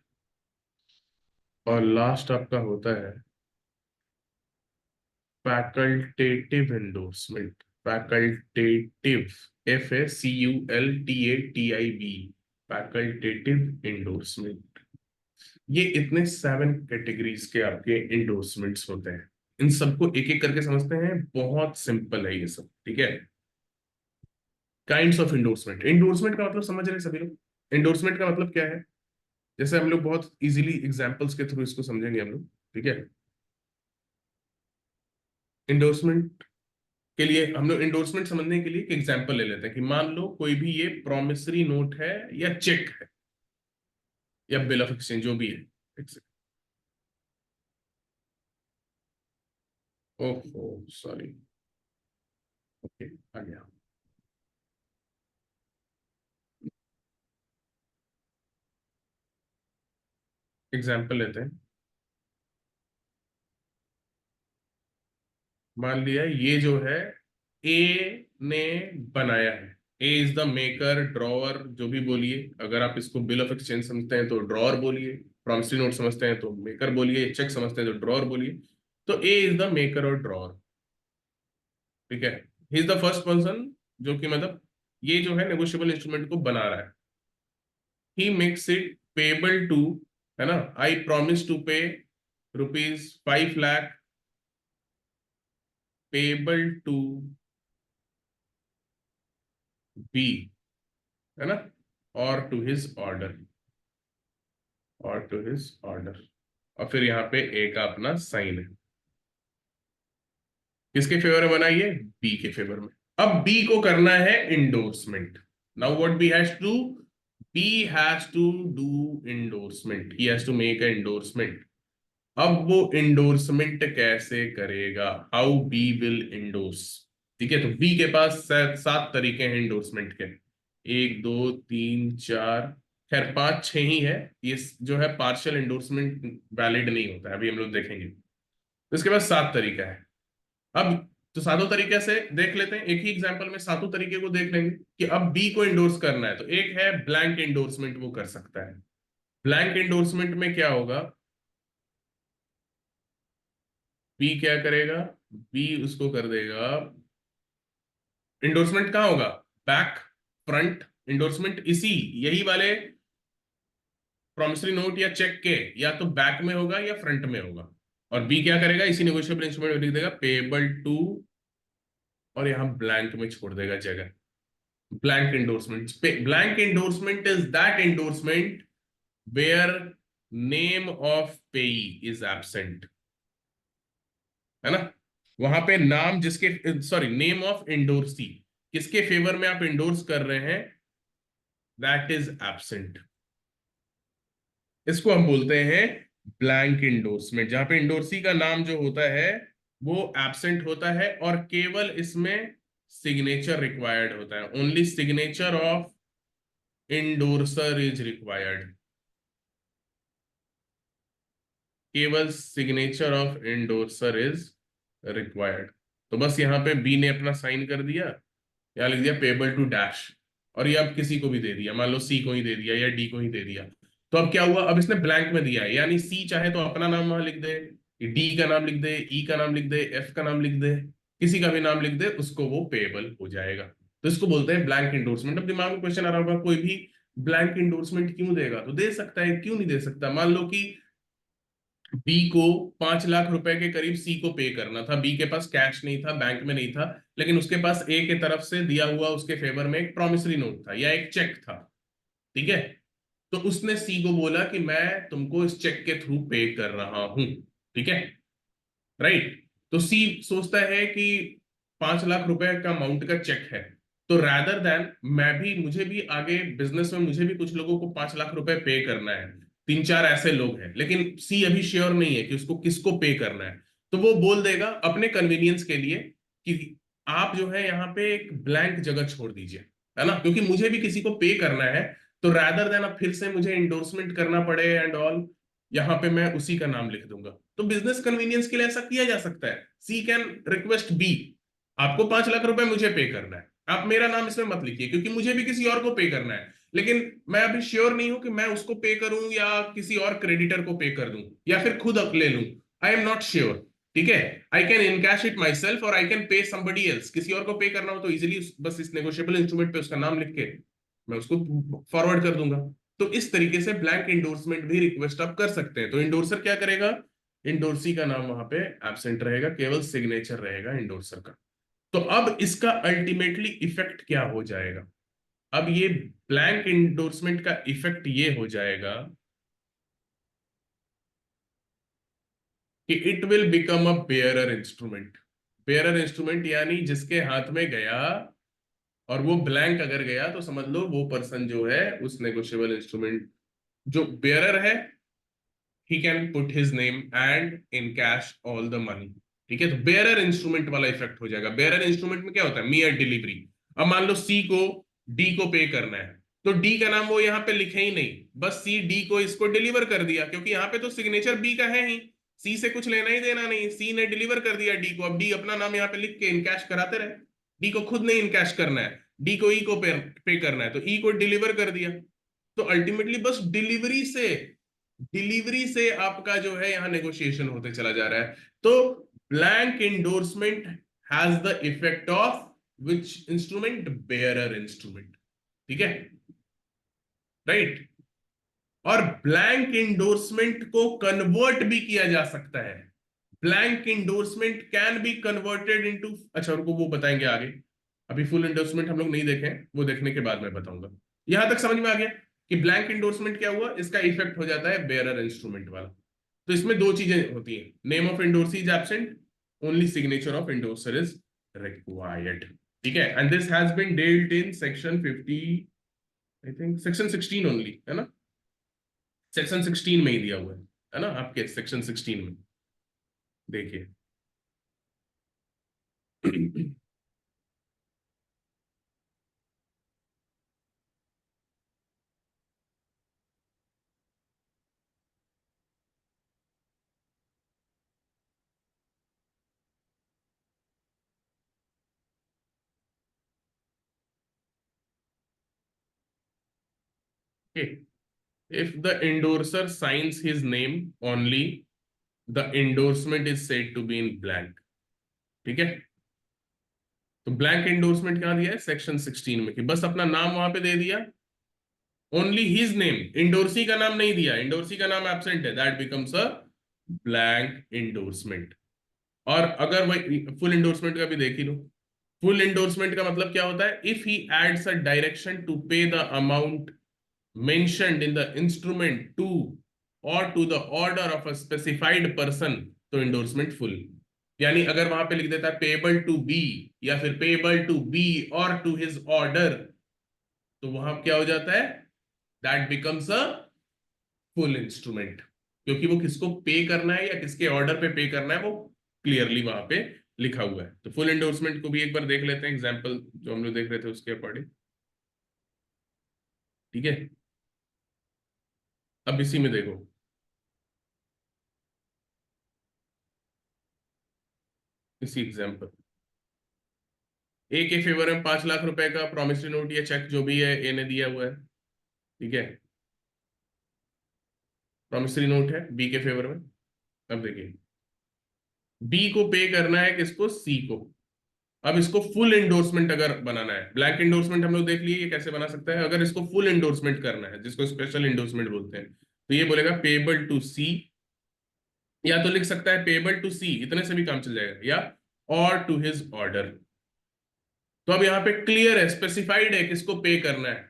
और लास्ट आपका होता है facultative endorsement, facultative, FACULTATIV, facultative endorsement. ये इतने 7 कैटेगरीज के आपके एंडोर्समेंट्स होते हैं। इन सबको एक एक करके समझते हैं, बहुत सिंपल है ये सब, ठीक है। काइंड्स ऑफ एंडोर्समेंट, एंडोर्समेंट का मतलब समझ रहे हैं सभी लोग? एंडोर्समेंट का मतलब क्या है? जैसे हम लोग बहुत इजीली एग्जांपल्स के थ्रू इसको समझेंगे हम लोग, ठीक है। इंडोर्समेंट के लिए हम लोग, इंडोर्समेंट समझने के लिए एक एग्जांपल ले लेते हैं, कि मान लो कोई भी ये प्रॉमिसरी नोट है या चेक है या बिल ऑफ एक्सचेंज, जो भी है। एक सेकंड, ओहो सॉरी, ओके, आ गया। एग्जाम्पल लेते हैं। मान लिया ये जो है ए ने बनाया है, ए इज द मेकर, ड्रॉअर जो भी बोलिए, अगर आप इसको बिल ऑफ एक्सचेंज समझते हैं तो ड्रॉअर बोलिए, प्रॉमिसरी नोट समझते हैं तो मेकर बोलिए, चेक समझते हैं तो ड्रॉअर बोलिए। तो ए इज द मेकर और ड्रॉअर, ठीक है। He is the first person जो कि मतलब ये जो है नेगोशिएबल इंस्ट्रूमेंट को बना रहा है। He makes it payable to, है ना, आई प्रॉमिस टू पे ₹5 लाख पेबल टू बी, है ना, और टू हिज ऑर्डर, और टू हिज ऑर्डर। और फिर यहाँ पे ए का अपना साइन है। किसके फेवर में बना ये? बी के फेवर में। अब बी को करना है endorsement. Now what B has to, B has to do endorsement, he has to make a endorsement. अब वो इंडोर्समेंट कैसे करेगा? हाउ बी विल इंडोर्स, ठीक है। तो बी के पास 7 तरीके हैं इंडोर्समेंट के, 1 2 3 4, खैर 5 6 ही है। ये जो है पार्शियल इंडोर्समेंट वैलिड नहीं होता है, अभी हम लोग देखेंगे। तो इसके पास 7 तरीका है। अब तो सातों तरीके से देख लेते हैं, एक ही एग्जांपल में सातों तरीके को देख लेंगे कि अब बी को इंडोर्स करना है। तो एक है ब्लैंक इंडोर्समेंट, वो कर सकता है। ब्लैंक इंडोर्समेंट में क्या होगा, बी क्या करेगा, बी उसको कर देगा। इंडोर्समेंट कहाँ होगा? बैक, फ्रंट इंडोर्समेंट इसी यही वाले प्रॉमिसरी नोट या चेक के या तो बैक में होगा या फ्रंट में होगा। और बी क्या करेगा, इसी नेगोशिएबल इंस्ट्रूमेंट में लिख देगा पेबल टू, और यहां ब्लैंक में छोड़ देगा जगह। Blank endorsement, blank endorsement is that endorsement where name of payee is absent, है ना। वहां पे नाम जिसके, सॉरी, नेम ऑफ इंडोर्सी, किसके फेवर में आप इंडोर्स कर रहे हैं, दैट इज एब्सेंट। इसको हम बोलते हैं ब्लैंक इंडोर्समेंट, जहां पे इंडोर्सी का नाम जो होता है वो एब्सेंट होता है और केवल इसमें सिग्नेचर रिक्वायर्ड होता है। Only signature of endorser is required, केवल signature of endorser is required. तो बस यहाँ पे बी ने अपना साइन कर दिया, यहाँ लिख दिया पेबल टू डैश, और ये अब किसी को भी दे दिया, मान लो सी को ही दे दिया या डी को ही दे दिया। तो अब क्या हुआ, अब इसने ब्लैंक में दिया है, यानी सी चाहे तो अपना नाम वहां लिख दे, डी का नाम लिख दे, ई का नाम लिख दे, एफ का नाम लिख दे, किसी का भी नाम लिख दे, उसको वो पेबल हो जाएगा। तो इसको बोलते हैं ब्लैंक इंडोर्समेंट। अब दिमाग में क्वेश्चन आ रहा होगा, कोई भी ब्लैंक इंडोर्समेंट क्यों देगा? तो दे सकता है, क्यों नहीं दे सकता। मान लो कि बी को 5 लाख रुपए के करीब सी को पे करना था, बी के पास कैश नहीं था, बैंक में नहीं था, लेकिन उसके पास ए के तरफ से दिया हुआ उसके फेवर में एक प्रॉमिसरी नोट था या एक चेक था, ठीक है। तो उसने सी को बोला कि मैं तुमको इस चेक के थ्रू पे कर रहा हूं, ठीक है, राइट। तो सी सोचता है कि 5 लाख रुपए का अमाउंट का चेक है, तो रैदर देन मैं भी, मुझे भी आगे बिजनेस में मुझे भी कुछ लोगों को 5 लाख रुपए पे करना है, 3 4 ऐसे लोग हैं, लेकिन सी अभी श्योर नहीं है कि उसको किसको पे करना है। तो वो बोल देगा अपने कन्वीनियंस के लिए कि आप जो है यहाँ पे एक ब्लैंक जगह छोड़ दीजिए, है ना, क्योंकि मुझे भी किसी को पे करना है। तो रैदर देन अब फिर से मुझे इंडोर्समेंट करना पड़े एंड ऑल, यहाँ पे मैं उसी का नाम लिख दूंगा। तो बिजनेस कन्वीनियंस के लिए ऐसा किया जा सकता है। सी कैन रिक्वेस्ट बी, आपको 5 लाख रुपए मुझे पे करना है, आप मेरा नाम इसमें मत लिखिए क्योंकि मुझे भी किसी और को पे करना है, लेकिन मैं अभी श्योर नहीं हूं कि मैं उसको पे करूं या किसी और क्रेडिटर को पे कर दूं या फिर खुद ले लूं। आई एम नॉट श्योर, ठीक है। I can encash it my self I can pay somebody else, किसी और को पे करना हो तो इजिली बस इस नेगोशिएबल इंस्ट्रूमेंट पे उसका नाम लिख के मैं उसको फॉरवर्ड कर दूंगा। तो इस तरीके से ब्लैंक इंडोर्समेंट भी रिक्वेस्ट आप कर सकते हैं। तो इंडोर्सर क्या करेगा, इंडोर्सी का नाम वहां पे एब्सेंट रहेगा, केवल सिग्नेचर रहेगा इंडोर्सर का। तो अब इसका अल्टीमेटली इफेक्ट क्या हो जाएगा, अब ये ब्लैंक इंडोर्समेंट का इफेक्ट ये हो जाएगा कि it will become a bearer instrument. Bearer instrument यानी जिसके हाथ में गया और वो ब्लैंक अगर गया तो समझ लो वो पर्सन जो है उस नेगोशिएबल इंस्ट्रूमेंट, जो बेयरर है, he can put his name and encash all the money, ठीक है। तो बेयरर इंस्ट्रूमेंट वाला इफेक्ट हो जाएगा। बेयरर इंस्ट्रूमेंट में क्या होता है, मियर डिलीवरी। अब मान लो सी को डी को पे करना है, तो डी का नाम वो यहाँ पे लिखे ही नहीं, बस सी डी को इसको डिलीवर कर दिया, क्योंकि यहाँ पे तो सिग्नेचर बी का है ही, सी से कुछ लेना ही देना नहीं, सी ने डिलीवर कर दिया डी को। अब डी अपना नाम यहाँ पे लिख के इनकैश कराते रहे, डी को खुद नहीं इनकैश करना है, डी को ई को पे करना है, तो ई को डिलीवर कर दिया। तो अल्टीमेटली बस डिलीवरी से आपका जो है यहाँ नेगोशिएशन होते चला जा रहा है। तो blank endorsement has the effect of which instrument? Bearer instrument. ठीक है, राइट। और ब्लैंक इंडोर्समेंट को कन्वर्ट भी किया जा सकता है। Blank endorsement can be converted into, अच्छा उनको वो बताएंगे आगे, अभी फुल इंडोर्समेंट हम लोग नहीं देखे, वो देखने के बाद मैं बताऊंगा। यहां तक समझ में आ गया कि ब्लैंक इंडोर्समेंट क्या हुआ, इसका इफेक्ट हो जाता है बेयरर इंस्ट्रूमेंट वाला। तो इसमें दो चीजें होती हैं, name of endorsee is absent, only signature of endorser is required. ठीक है, and this has been dealt in section 50, I think section 16 only, है ना? सेक्शन 16 में ही दिया हुआ है ना आपके, सेक्शन 16 में देखिए। if the endorser signs his name only, the endorsement is said to be in blank। ठीक है, तो ब्लैंक एंडोर्समेंट कहां दिया है? सेक्शन 16 में, कि बस अपना नाम वहां पे दे दिया, ओनली हिज नेम, इंडोर्सी का नाम नहीं दिया, इंडोर्सी का नाम एब्सेंट है, that becomes a blank endorsement. और अगर वही फुल इंडोर्समेंट का भी देख ही लो, फुल इंडोर्समेंट का मतलब क्या होता है? If he adds a direction to pay the amount mentioned in the instrument to or to the order of a specified person, तो endorsement full। यानी अगर वहां पे लिख देता है पेबल टू बी, या फिर पेबल टू बी और टू हिज ऑर्डर, तो वहां क्या हो जाता है? That becomes a full instrument, क्योंकि वो किसको पे करना है या किसके ऑर्डर पे पे करना है वो क्लियरली वहां पे लिखा हुआ है। तो फुल एंडोर्समेंट को भी एक बार देख लेते हैं, एग्जांपल जो हम लोग देख रहे थे उसके अकॉर्डिंग। ठीक है, अब इसी में देखो, इसी एग्जांपल, ए के फेवर में 5 लाख रुपए का प्रॉमिसरी नोट या चेक जो भी है ए ने दिया हुआ है। ठीक है, प्रॉमिसरी नोट है बी के फेवर में। अब देखिए, बी को पे करना है किसको? सी को। अब इसको फुल एंडोर्समेंट अगर बनाना है, ब्लैंक एंडोर्समेंट हम लोग देख लिए ये कैसे बना सकता है, अगर इसको फुल एंडोर्समेंट करना है, जिसको स्पेशल एंडोर्समेंट बोलते हैं, तो ये बोलेगा पेबल टू सी, या तो लिख सकता है पेबल टू सी, इतने से भी काम चल जाएगा, या और टू हिज ऑर्डर। तो अब यहाँ पे क्लियर है, स्पेसिफाइड है किसको पे करना है,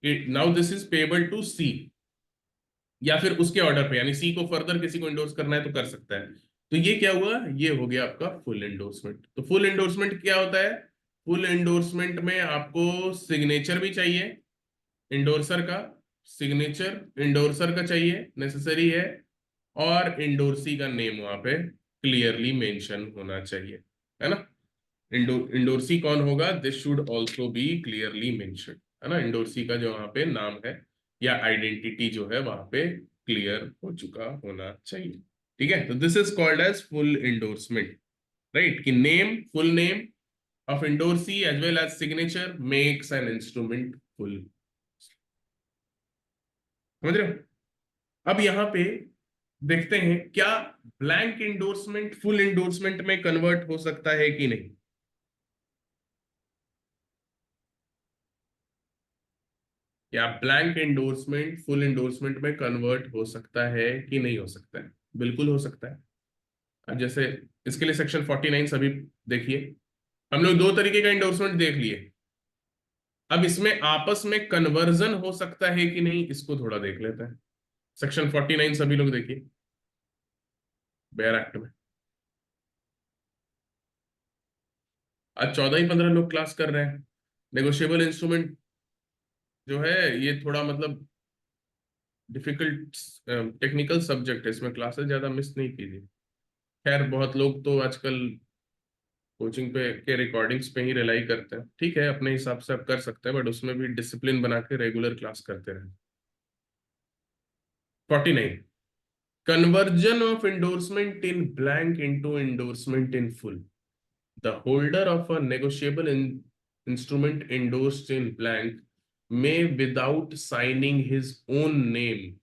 कि now this is payable to C, या फिर उसके ऑर्डर पे, यानी सी को फर्दर किसी को इंडोर्स करना है तो कर सकता है। तो ये क्या हुआ? ये हो गया आपका फुल एंडोर्समेंट। तो फुल एंडोर्समेंट क्या होता है? फुल एंडोर्समेंट में आपको सिग्नेचर भी चाहिए, इंडोर्सर का सिग्नेचर इंडोर्सर का चाहिए, नेसेसरी है, और इंडोर्सी का नेम वहां पे क्लियरली मेंशन होना चाहिए, है ना? इंडोर्सी कौन होगा? This should also be clearly mention, है ना? इंडोर्सी का जो वहां पे नाम है या आइडेंटिटी जो है वहां पे क्लियर हो चुका होना चाहिए। ठीक है, तो this is called as full endorsement, right? कि name, full name of endorsee as well as signature makes an instrument full. समझ रहे हो? अब यहां पे देखते हैं क्या ब्लैंक इंडोर्समेंट फुल इंडोर्समेंट में कन्वर्ट हो सकता है कि नहीं। क्या ब्लैंक एंडोर्समेंट फुल एंडोर्समेंट में कन्वर्ट हो सकता है कि नहीं हो सकता है? बिल्कुल हो सकता है। अब जैसे इसके लिए सेक्शन 49 सभी देखिए, हम लोग दो तरीके का एंडोर्समेंट देख लिए। अब इसमें आपस में कन्वर्जन हो सकता है कि नहीं, इसको थोड़ा देख लेते हैं। सेक्शन 49 सभी लोग देखिए, बेयर एक्ट में। आज 14 ही 15 लोग क्लास कर रहे हैं। नेगोशिएबल इंस्ट्रूमेंट जो है ये थोड़ा मतलब डिफिकल्ट टेक्निकल सब्जेक्ट है, इसमें क्लासेस ज्यादा मिस नहीं कीजिए। खैर बहुत लोग तो आजकल कोचिंग पे के रिकॉर्डिंग्स पे ही रिलाई करते हैं, ठीक है, अपने हिसाब से आप कर सकते हैं, बट उसमें भी डिसिप्लिन बना के रेगुलर क्लास करते रहें। 49, conversion of endorsement in blank into endorsement in full. The holder of a negotiable instrument endorsed in blank may, without signing his own name,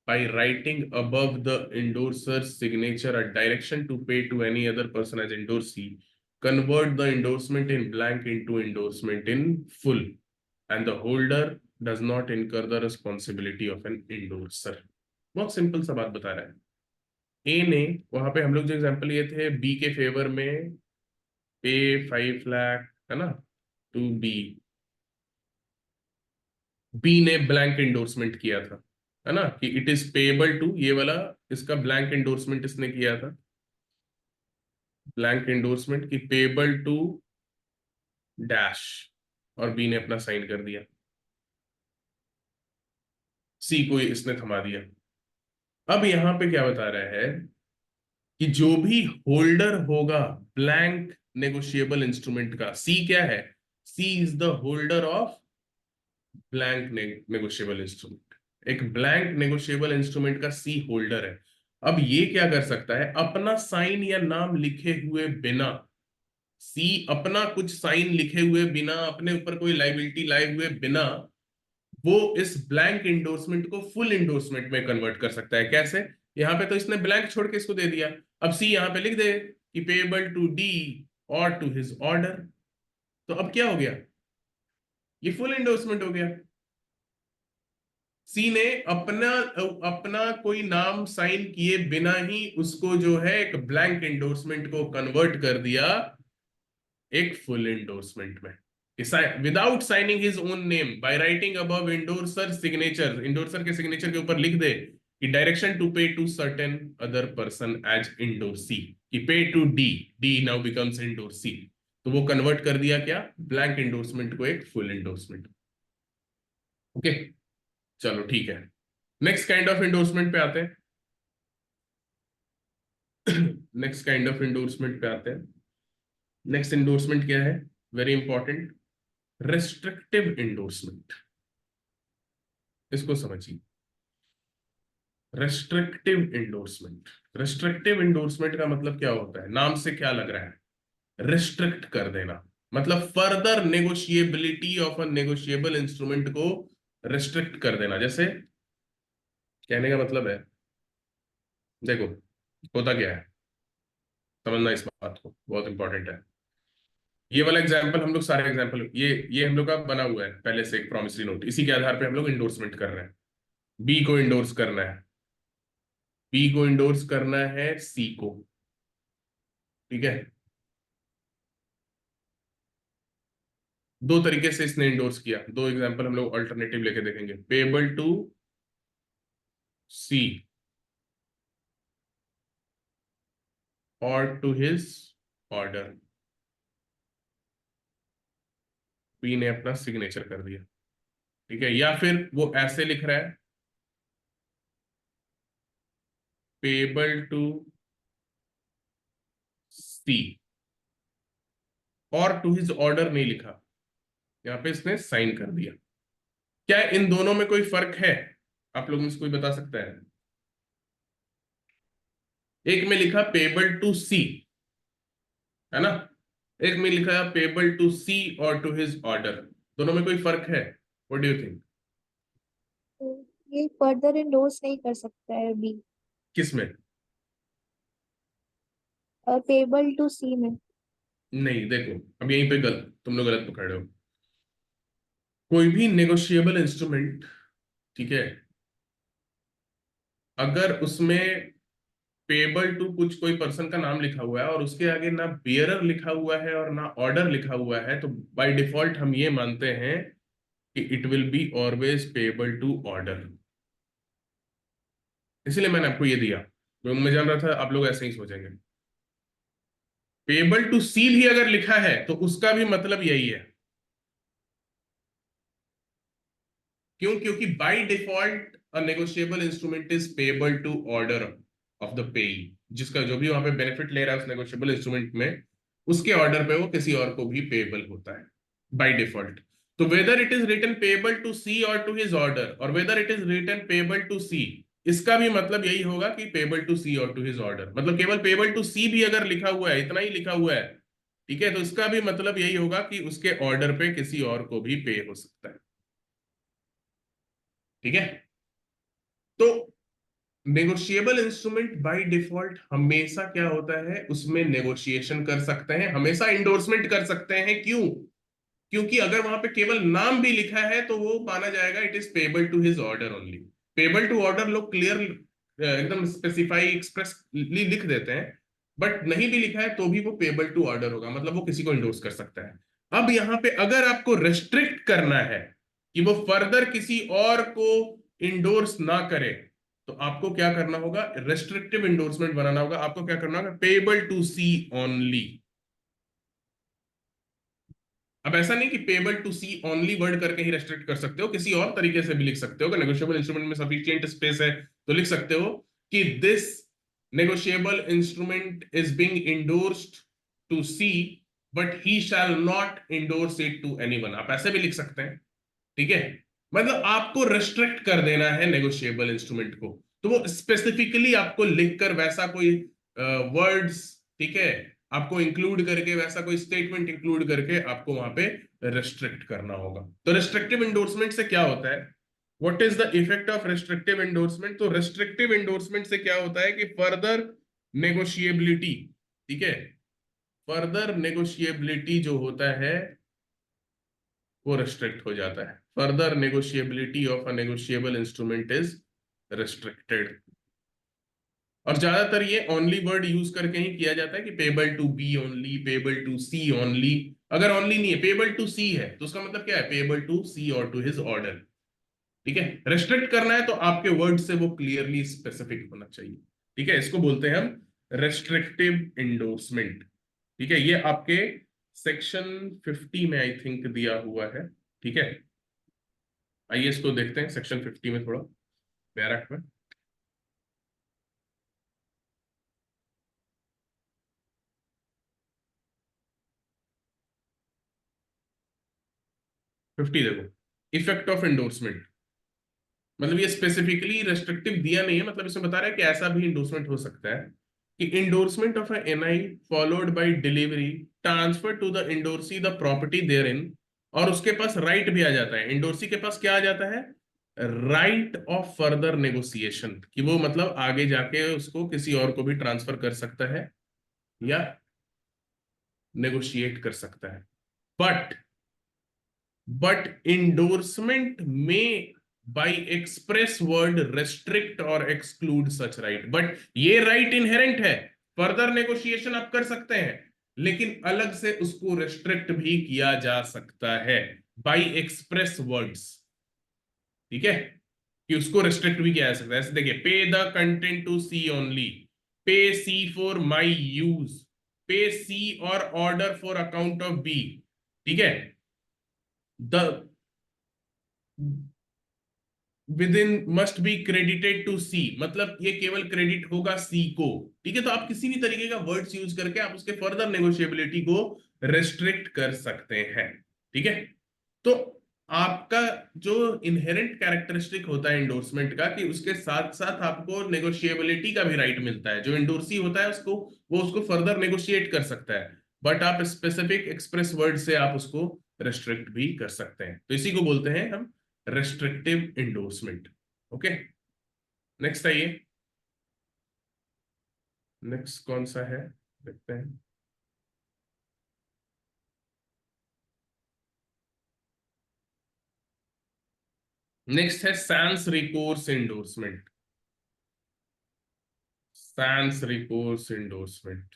by writing above the endorser's signature a direction to pay to any other person as endorsee, convert the endorsement in blank into endorsement in full, and the holder does not incur the responsibility of an endorser. बहुत simple सा बात बता रहा है। ए ने वहां पे हम लोग जो एग्जांपल लिए थे बी के फेवर में पे 5 लाख, है ना, टू बी, बी ने ब्लैंक एंडोर्समेंट किया था, है ना, कि इट इज पेएबल टू, ये वाला इसका ब्लैंक एंडोर्समेंट इसने किया था, ब्लैंक एंडोर्समेंट की पेएबल टू डैश, और बी ने अपना साइन कर दिया, सी को इसने थमा दिया। अब यहां पे क्या बता रहा है कि जो भी होल्डर होगा ब्लैंक नेगोशिएबल इंस्ट्रूमेंट का, सी क्या है, C is the holder of blank negotiable instrument, एक ब्लैंक नेगोशिएबल इंस्ट्रूमेंट का सी होल्डर है। अब ये क्या कर सकता है, अपना साइन या नाम लिखे हुए बिना, सी अपना कुछ साइन लिखे हुए बिना, अपने ऊपर कोई लाइबिलिटी लाए हुए बिना, वो इस ब्लैंक इंडोर्समेंट को फुल इंडोर्समेंट में कन्वर्ट कर सकता है। कैसे, यहां पे तो इसने ब्लैंक छोड़ के इसको दे दिया, अब सी यहां पे लिख दे कि पेएबल टू डी और टू हिज ऑर्डर, तो अब क्या हो गया, ये फुल इंडोर्समेंट हो गया। सी ने अपना अपना कोई नाम साइन किए बिना ही उसको जो है एक ब्लैंक इंडोर्समेंट को कन्वर्ट कर दिया एक फुल इंडोर्समेंट में, without signing his own name, by writing above endorser signature, endorser के सिग्नेचर के ऊपर लिख दे कि direction to pay to certain other person as endorsee, कि pay to D, D now becomes endorsee, तो वो कन्वर्ट कर दिया क्या, ब्लैंक इंडोर्समेंट को एक फुल इंडोर्समेंट। ओके, चलो ठीक है, नेक्स्ट काइंड ऑफ इंडोर्समेंट पे आते हैं। नेक्स्ट काइंड ऑफ इंडोर्समेंट पे आते हैं। नेक्स्ट इंडोर्समेंट क्या है, वेरी इंपॉर्टेंट, रेस्ट्रिक्टिव इंडोर्समेंट। इसको समझिए, रेस्ट्रिक्टिव इंडोर्समेंट। रेस्ट्रिक्टिव इंडोर्समेंट का मतलब क्या होता है, नाम से क्या लग रहा है, रिस्ट्रिक्ट कर देना, मतलब further negotiability of a negotiable instrument को रिस्ट्रिक्ट कर देना। जैसे कहने का मतलब है, देखो होता क्या है, समझना इस बात को, बहुत इंपॉर्टेंट है। ये वाला एग्जाम्पल, हम लोग सारे एग्जाम्पल, ये हम लोग का बना हुआ है पहले से एक प्रॉमिसरी नोट, इसी के आधार पे हम लोग इंडोर्समेंट कर रहे हैं। बी को इंडोर्स करना है, बी को इंडोर्स करना है सी को, ठीक है, दो तरीके से इसने इंडोर्स किया, दो एग्जाम्पल हम लोग अल्टरनेटिव लेके देखेंगे। पेएबल टू सी और टू हिज ऑर्डर, बी ने अपना सिग्नेचर कर दिया, ठीक है, या फिर वो ऐसे लिख रहा है, पेएबल टू सी और टू हिज ऑर्डर नहीं लिखा, यहां पे इसने साइन कर दिया। क्या इन दोनों में कोई फर्क है, आप लोग में से कोई बता सकता है? एक में लिखा पेएबल टू सी, है ना, एक में लिखा है पेएबल टू सी और टू हिज ऑर्डर, दोनों में कोई फर्क है? What do you think? ये फर्दर एंडोर्स नहीं कर सकता है बी, किस में? पेबल टू सी में। नहीं, देखो अब यहीं पे गलत, तुम लोग गलत पकड़ रहे हो। कोई भी नेगोशिएबल इंस्ट्रूमेंट, ठीक है, अगर उसमें पेएबल टू कुछ कोई पर्सन का नाम लिखा हुआ है और उसके आगे ना बियरर लिखा हुआ है और ना ऑर्डर लिखा हुआ है, तो बाय डिफॉल्ट हम ये मानते हैं कि it will be always payable to order. इसलिए मैंने आपको ये दिया, क्योंकि मैं जान रहा था आप लोग ऐसे ही सोचेंगे। पेएबल टू सी भी अगर लिखा है तो उसका भी मतलब यही है। क्यों? क्योंकि by default a negotiable instrument is payable to order of the payee, जिसका जो भी वहां पे बेनिफिट ले रहा है उस नेगोशिएबल इंस्ट्रूमेंट में, उसके ऑर्डर पे वो किसी और को भी पेएबल होता है बाय डिफॉल्ट। तो whether it is written payable to C और टू हिज ऑर्डर, और whether it is written payable to C, इसका भी मतलब यही होगा कि पेबल टू सी और टू हिज ऑर्डर, मतलब केवल पेबल टू सी भी अगर लिखा हुआ है, इतना ही लिखा हुआ है, ठीक है, तो इसका भी मतलब यही होगा कि उसके ऑर्डर पे किसी और को भी पे हो सकता है। ठीक है, तो नेगोशिएबल इंस्ट्रूमेंट बाय डिफॉल्ट हमेशा क्या होता है, उसमें नेगोशिएशन कर सकते हैं, हमेशा इंडोर्समेंट कर सकते हैं। क्यों? क्योंकि अगर वहां पे केवल नाम भी लिखा है तो वो माना जाएगा it is payable to his order only. Payable to order लोग क्लियर एकदम स्पेसिफाई एक्सप्रेसली लिख देते हैं, बट नहीं भी लिखा है तो भी वो पेबल टू ऑर्डर होगा, मतलब वो किसी को इंडोर्स कर सकता है। अब यहाँ पे अगर आपको रेस्ट्रिक्ट करना है कि वो फर्दर किसी और को इंडोर्स ना करे, तो आपको क्या करना होगा, रेस्ट्रिक्टिव इंडोर्समेंट बनाना होगा। आपको क्या करना होगा, पेबल टू सी ओनली। अब ऐसा नहीं कि payable to C only word करके ही रेस्ट्रिक्ट कर सकते हो, किसी और तरीके से भी लिख सकते हो। अगर नेगोशिएबल इंस्ट्रूमेंट में सफिशिएंट स्पेस है तो लिख सकते हो कि this negotiable instrument is being endorsed to C but he shall not endorse it to anyone. आप ऐसे भी लिख सकते हैं। ठीक है, मतलब आपको रेस्ट्रिक्ट कर देना है नेगोशिएबल इंस्ट्रूमेंट को, तो वो स्पेसिफिकली आपको लिखकर वैसा कोई वर्ड्स, ठीक है, आपको इंक्लूड करके वैसा कोई स्टेटमेंट इंक्लूड करके आपको वहां पे रेस्ट्रिक्ट करना होगा। तो रेस्ट्रिक्टिव इंडोर्समेंट से क्या होता है, what is the effect of restrictive endorsement? तो रेस्ट्रिक्टिव इंडोर्समेंट से क्या होता है कि फर्दर नेगोशिएबिलिटी, ठीक है, फर्दर नेगोशिएबिलिटी जो होता है वो रेस्ट्रिक्ट हो जाता है। Further negotiability of a negotiable instrument is restricted. और ज्यादातर ये ओनली वर्ड यूज करके ही किया जाता है कि payable to B only, payable to C only. अगर ओनली नहीं है, पेबल टू सी है, तो उसका मतलब क्या है, पेबल टू सी और टू हिज ऑर्डर। ठीक है, रेस्ट्रिक्ट करना है तो आपके वर्ड से वो क्लियरली स्पेसिफिक होना चाहिए। ठीक है, इसको बोलते हैं हम रेस्ट्रिक्टिव इंडोर्समेंट। ठीक है, ये आपके सेक्शन 50 में आई थिंक दिया हुआ है। ठीक है, आइए इसको देखते हैं सेक्शन 50 में थोड़ा बैरक में। फिफ्टी देखो, इफेक्ट ऑफ इंडोर्समेंट, मतलब ये स्पेसिफिकली रेस्ट्रिक्टिव दिया नहीं है, मतलब इसमें बता रहा है कि ऐसा भी इंडोर्समेंट हो सकता है कि endorsement of NI followed by delivery transfer to the endorsee the property therein. और उसके पास राइट भी आ जाता है, इंडोर्सी के पास क्या आ जाता है, राइट ऑफ फर्दर नेगोशिएशन, कि वो मतलब आगे जाके उसको किसी और को भी ट्रांसफर कर सकता है या नेगोशिएट कर सकता है। बट इंडोर्समेंट में बाय एक्सप्रेस वर्ड रेस्ट्रिक्ट और एक्सक्लूड सच राइट। बट ये राइट इनहेरेंट है, फर्दर नेगोशिएशन आप कर सकते हैं, लेकिन अलग से उसको रेस्ट्रिक्ट भी किया जा सकता है बाय एक्सप्रेस वर्ड्स। ठीक है, कि उसको रेस्ट्रिक्ट भी किया जा सकता है। ऐसे देखिए, pay the content to C only, pay C for my use, pay C और order for account of B. ठीक है, the within must be credited to C, मतलब ये केवल क्रेडिट होगा सी को। ठीक है, तो आप किसी भी तरीके का वर्ड्स यूज करके आप उसके फर्दर नेगोशिएबिलिटी को रेस्ट्रिक्ट कर सकते हैं। ठीक है, तो आपका जो इनहेरेंट कैरेक्टरिस्टिक होता है इंडोर्समेंट का, कि उसके साथ साथ आपको नेगोशिएबिलिटी का भी राइट मिलता है। जो इंडोर्सी होता है उसको, वो उसको फर्दर नेगोशिएट कर सकता है, बट आप स्पेसिफिक एक्सप्रेस वर्ड से आप उसको रेस्ट्रिक्ट भी कर सकते हैं। तो इसी को बोलते हैं हम रेस्ट्रिक्टिव इंडोर्समेंट। ओके, नेक्स्ट आइए, नेक्स्ट कौन सा है देखते हैं। नेक्स्ट है sans recourse endorsement. Sans recourse endorsement,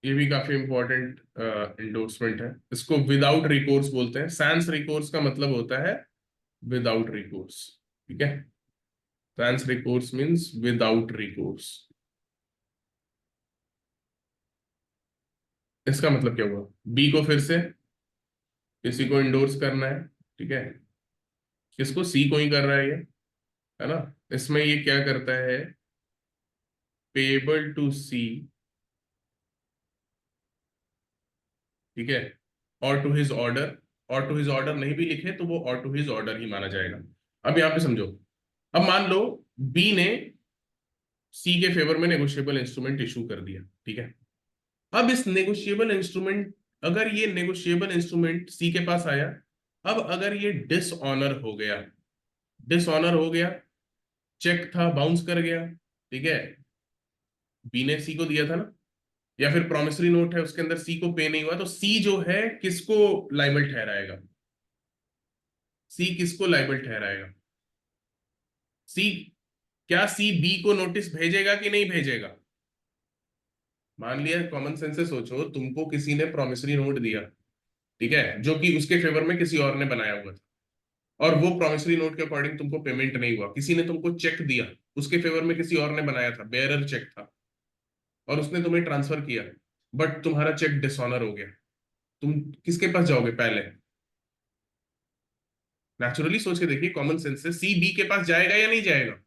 ये भी काफी इंपॉर्टेंट इंडोर्समेंट है। इसको विदाउट रिकोर्स बोलते हैं। सैंस रिकोर्स का मतलब होता है विदाउट रिकोर्स। ठीक है, sans recourse means without recourse. इसका मतलब क्या हुआ, बी को फिर से किसी को इंडोर्स करना है, ठीक है, किसको, सी को ही कर रहा है ये, है ना। इसमें ये क्या करता है, पेबल टू सी, ठीक है, और टू हिज ऑर्डर, और टू हिज ऑर्डर नहीं भी लिखे तो वो और टू हिज ऑर्डर ही माना जाएगा। अब यहां पे समझो, अब मान लो बी ने सी के फेवर में नेगोशिएबल इंस्ट्रूमेंट इशू कर दिया, ठीक है। अब इस नेगोशिएबल इंस्ट्रूमेंट, अगर ये नेगोशिएबल इंस्ट्रूमेंट सी के पास आया, अब अगर ये डिसऑनर हो गया, डिसऑनर हो गया, चेक था बाउंस कर गया, ठीक है, बी ने सी को दिया था ना, या फिर प्रॉमिसरी नोट है उसके अंदर सी को पे नहीं हुआ, तो सी जो है किसको लाइबल ठहराएगा, सी किसको लाइबल ठहराएगा, सी, क्या सी बी को नोटिस भेजेगा कि नहीं भेजेगा। मान लिया, कॉमन सेंस से सोचो, तुमको किसी ने प्रॉमिसरी नोट दिया, ठीक है, जो कि उसके फेवर में किसी और ने बनाया हुआ था, और वो प्रॉमिसरी नोट के अकॉर्डिंग तुमको पेमेंट नहीं हुआ, किसी ने तुमको चेक दिया, उसके फेवर में किसी और ने बनाया था, बेयरर चेक था, और उसने तुम्हें ट्रांसफर किया, बट तुम्हारा चेक डिसऑनर हो गया, तुम किसके पास जाओगे पहले। नेचुरली सोच के देखिए, कॉमन सेंस से सी बी के पास जाएगा या नहीं जाएगा।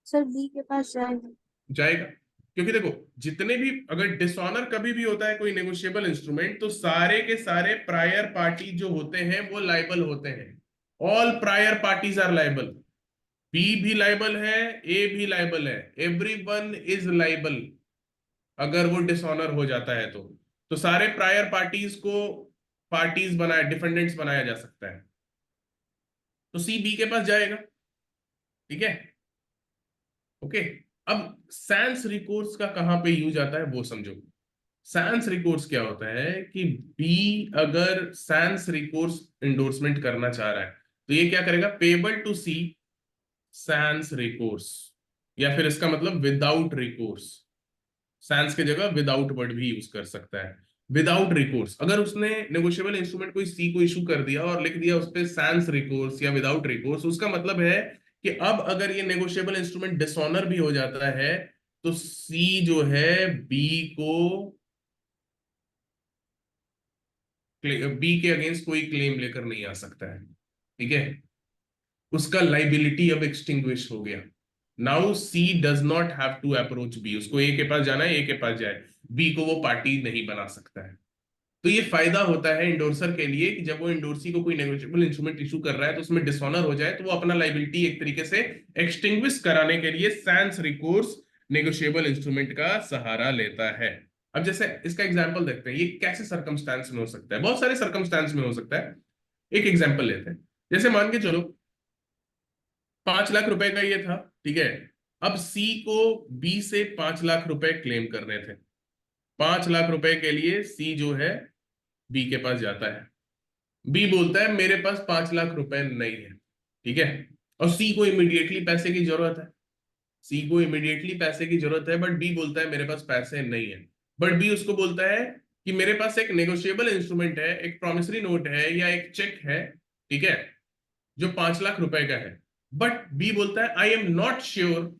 सर बी के पास जाएगा। जाएगा, क्योंकि देखो, जितने भी, अगर डिसऑनर कभी भी होता है कोई नेगोशिएबल इंस्ट्रूमेंट, तो सारे के सारे प्रायर पार्टी जो होते हैं वो लाइबल होते हैं, all prior parties are liable, B भी लाइबल है, ए भी लाइबल है, एवरी वन इज लाइबल। अगर वो डिसऑनर हो जाता है तो सारे प्रायर पार्टीज को पार्टीज बनाया, डिफेंडेंट्स बनाया जा सकता है, तो सी बी के पास जाएगा, ठीक है, ओके। अब सैंस रिकोर्स का कहां पे यूज आता है वो समझो। सैंस रिकोर्स क्या होता है कि बी अगर सैंस रिकोर्स इंडोर्समेंट करना चाह रहा है, तो ये क्या करेगा, payable to C sans recourse, या फिर इसका मतलब विदाउट रिकोर्स, सैंस की जगह विदाउट वर्ड भी यूज कर सकता है। विदाउट रिकोर्स, अगर उसने नेगोशिएबल इंस्ट्रूमेंट कोई सी को इशू कर दिया और लिख दिया उस पर सैंस रिकोर्स या विदाउट रिकोर्स, उसका मतलब है कि अब अगर ये नेगोशिएबल इंस्ट्रूमेंट डिसऑनर भी हो जाता है, तो सी जो है बी को, बी के अगेंस्ट कोई क्लेम लेकर नहीं आ सकता है, ठीक है, उसका लाइबिलिटी अब एक्सटिंग्विश हो गया। Now C does not have to approach B, उसको ए के पास जाना है, ए के पास जाए, बी को वो पार्टी नहीं बना सकता है। तो ये फायदा होता है इंडोर्सर के लिए कि जब वो इंडोर्सी को कोई नेगोशिएबल इंस्ट्रूमेंट इशू कर रहा है तो उसमें डिसऑनर हो जाए, तो वो अपना लाइबिलिटी एक तरीके से एक्सटिंग्विश कराने के लिए सैंस रिकोर्स नेगोशिएबल इंस्ट्रूमेंट का सहारा लेता है। अब जैसे इसका एग्जांपल देखते हैं, ये कैसे सर्कमस्टांस में हो सकता है, बहुत सारे सर्कमस्टांस में हो सकता है। एक एग्जांपल लेते हैं, जैसे मान के चलो 5 लाख रुपए का ये था, ठीक है, अब सी को बी से 5 लाख रुपए क्लेम करने थे। 5 लाख रुपए के लिए सी जो है बी के पास जाता है, बी बोलता है मेरे पास 5 लाख रुपए नहीं है, ठीक है, और सी को इमीडिएटली पैसे की जरूरत है, सी को इमीडिएटली पैसे की जरूरत है, बट बी बोलता है मेरे पास पैसे नहीं है। बट बी उसको बोलता है कि मेरे पास एक नेगोशिएबल इंस्ट्रूमेंट है, एक प्रॉमिसरी नोट है या एक चेक है, ठीक है, जो 5 लाख रुपए का है। बट बी बोलता है आई एम नॉट श्योर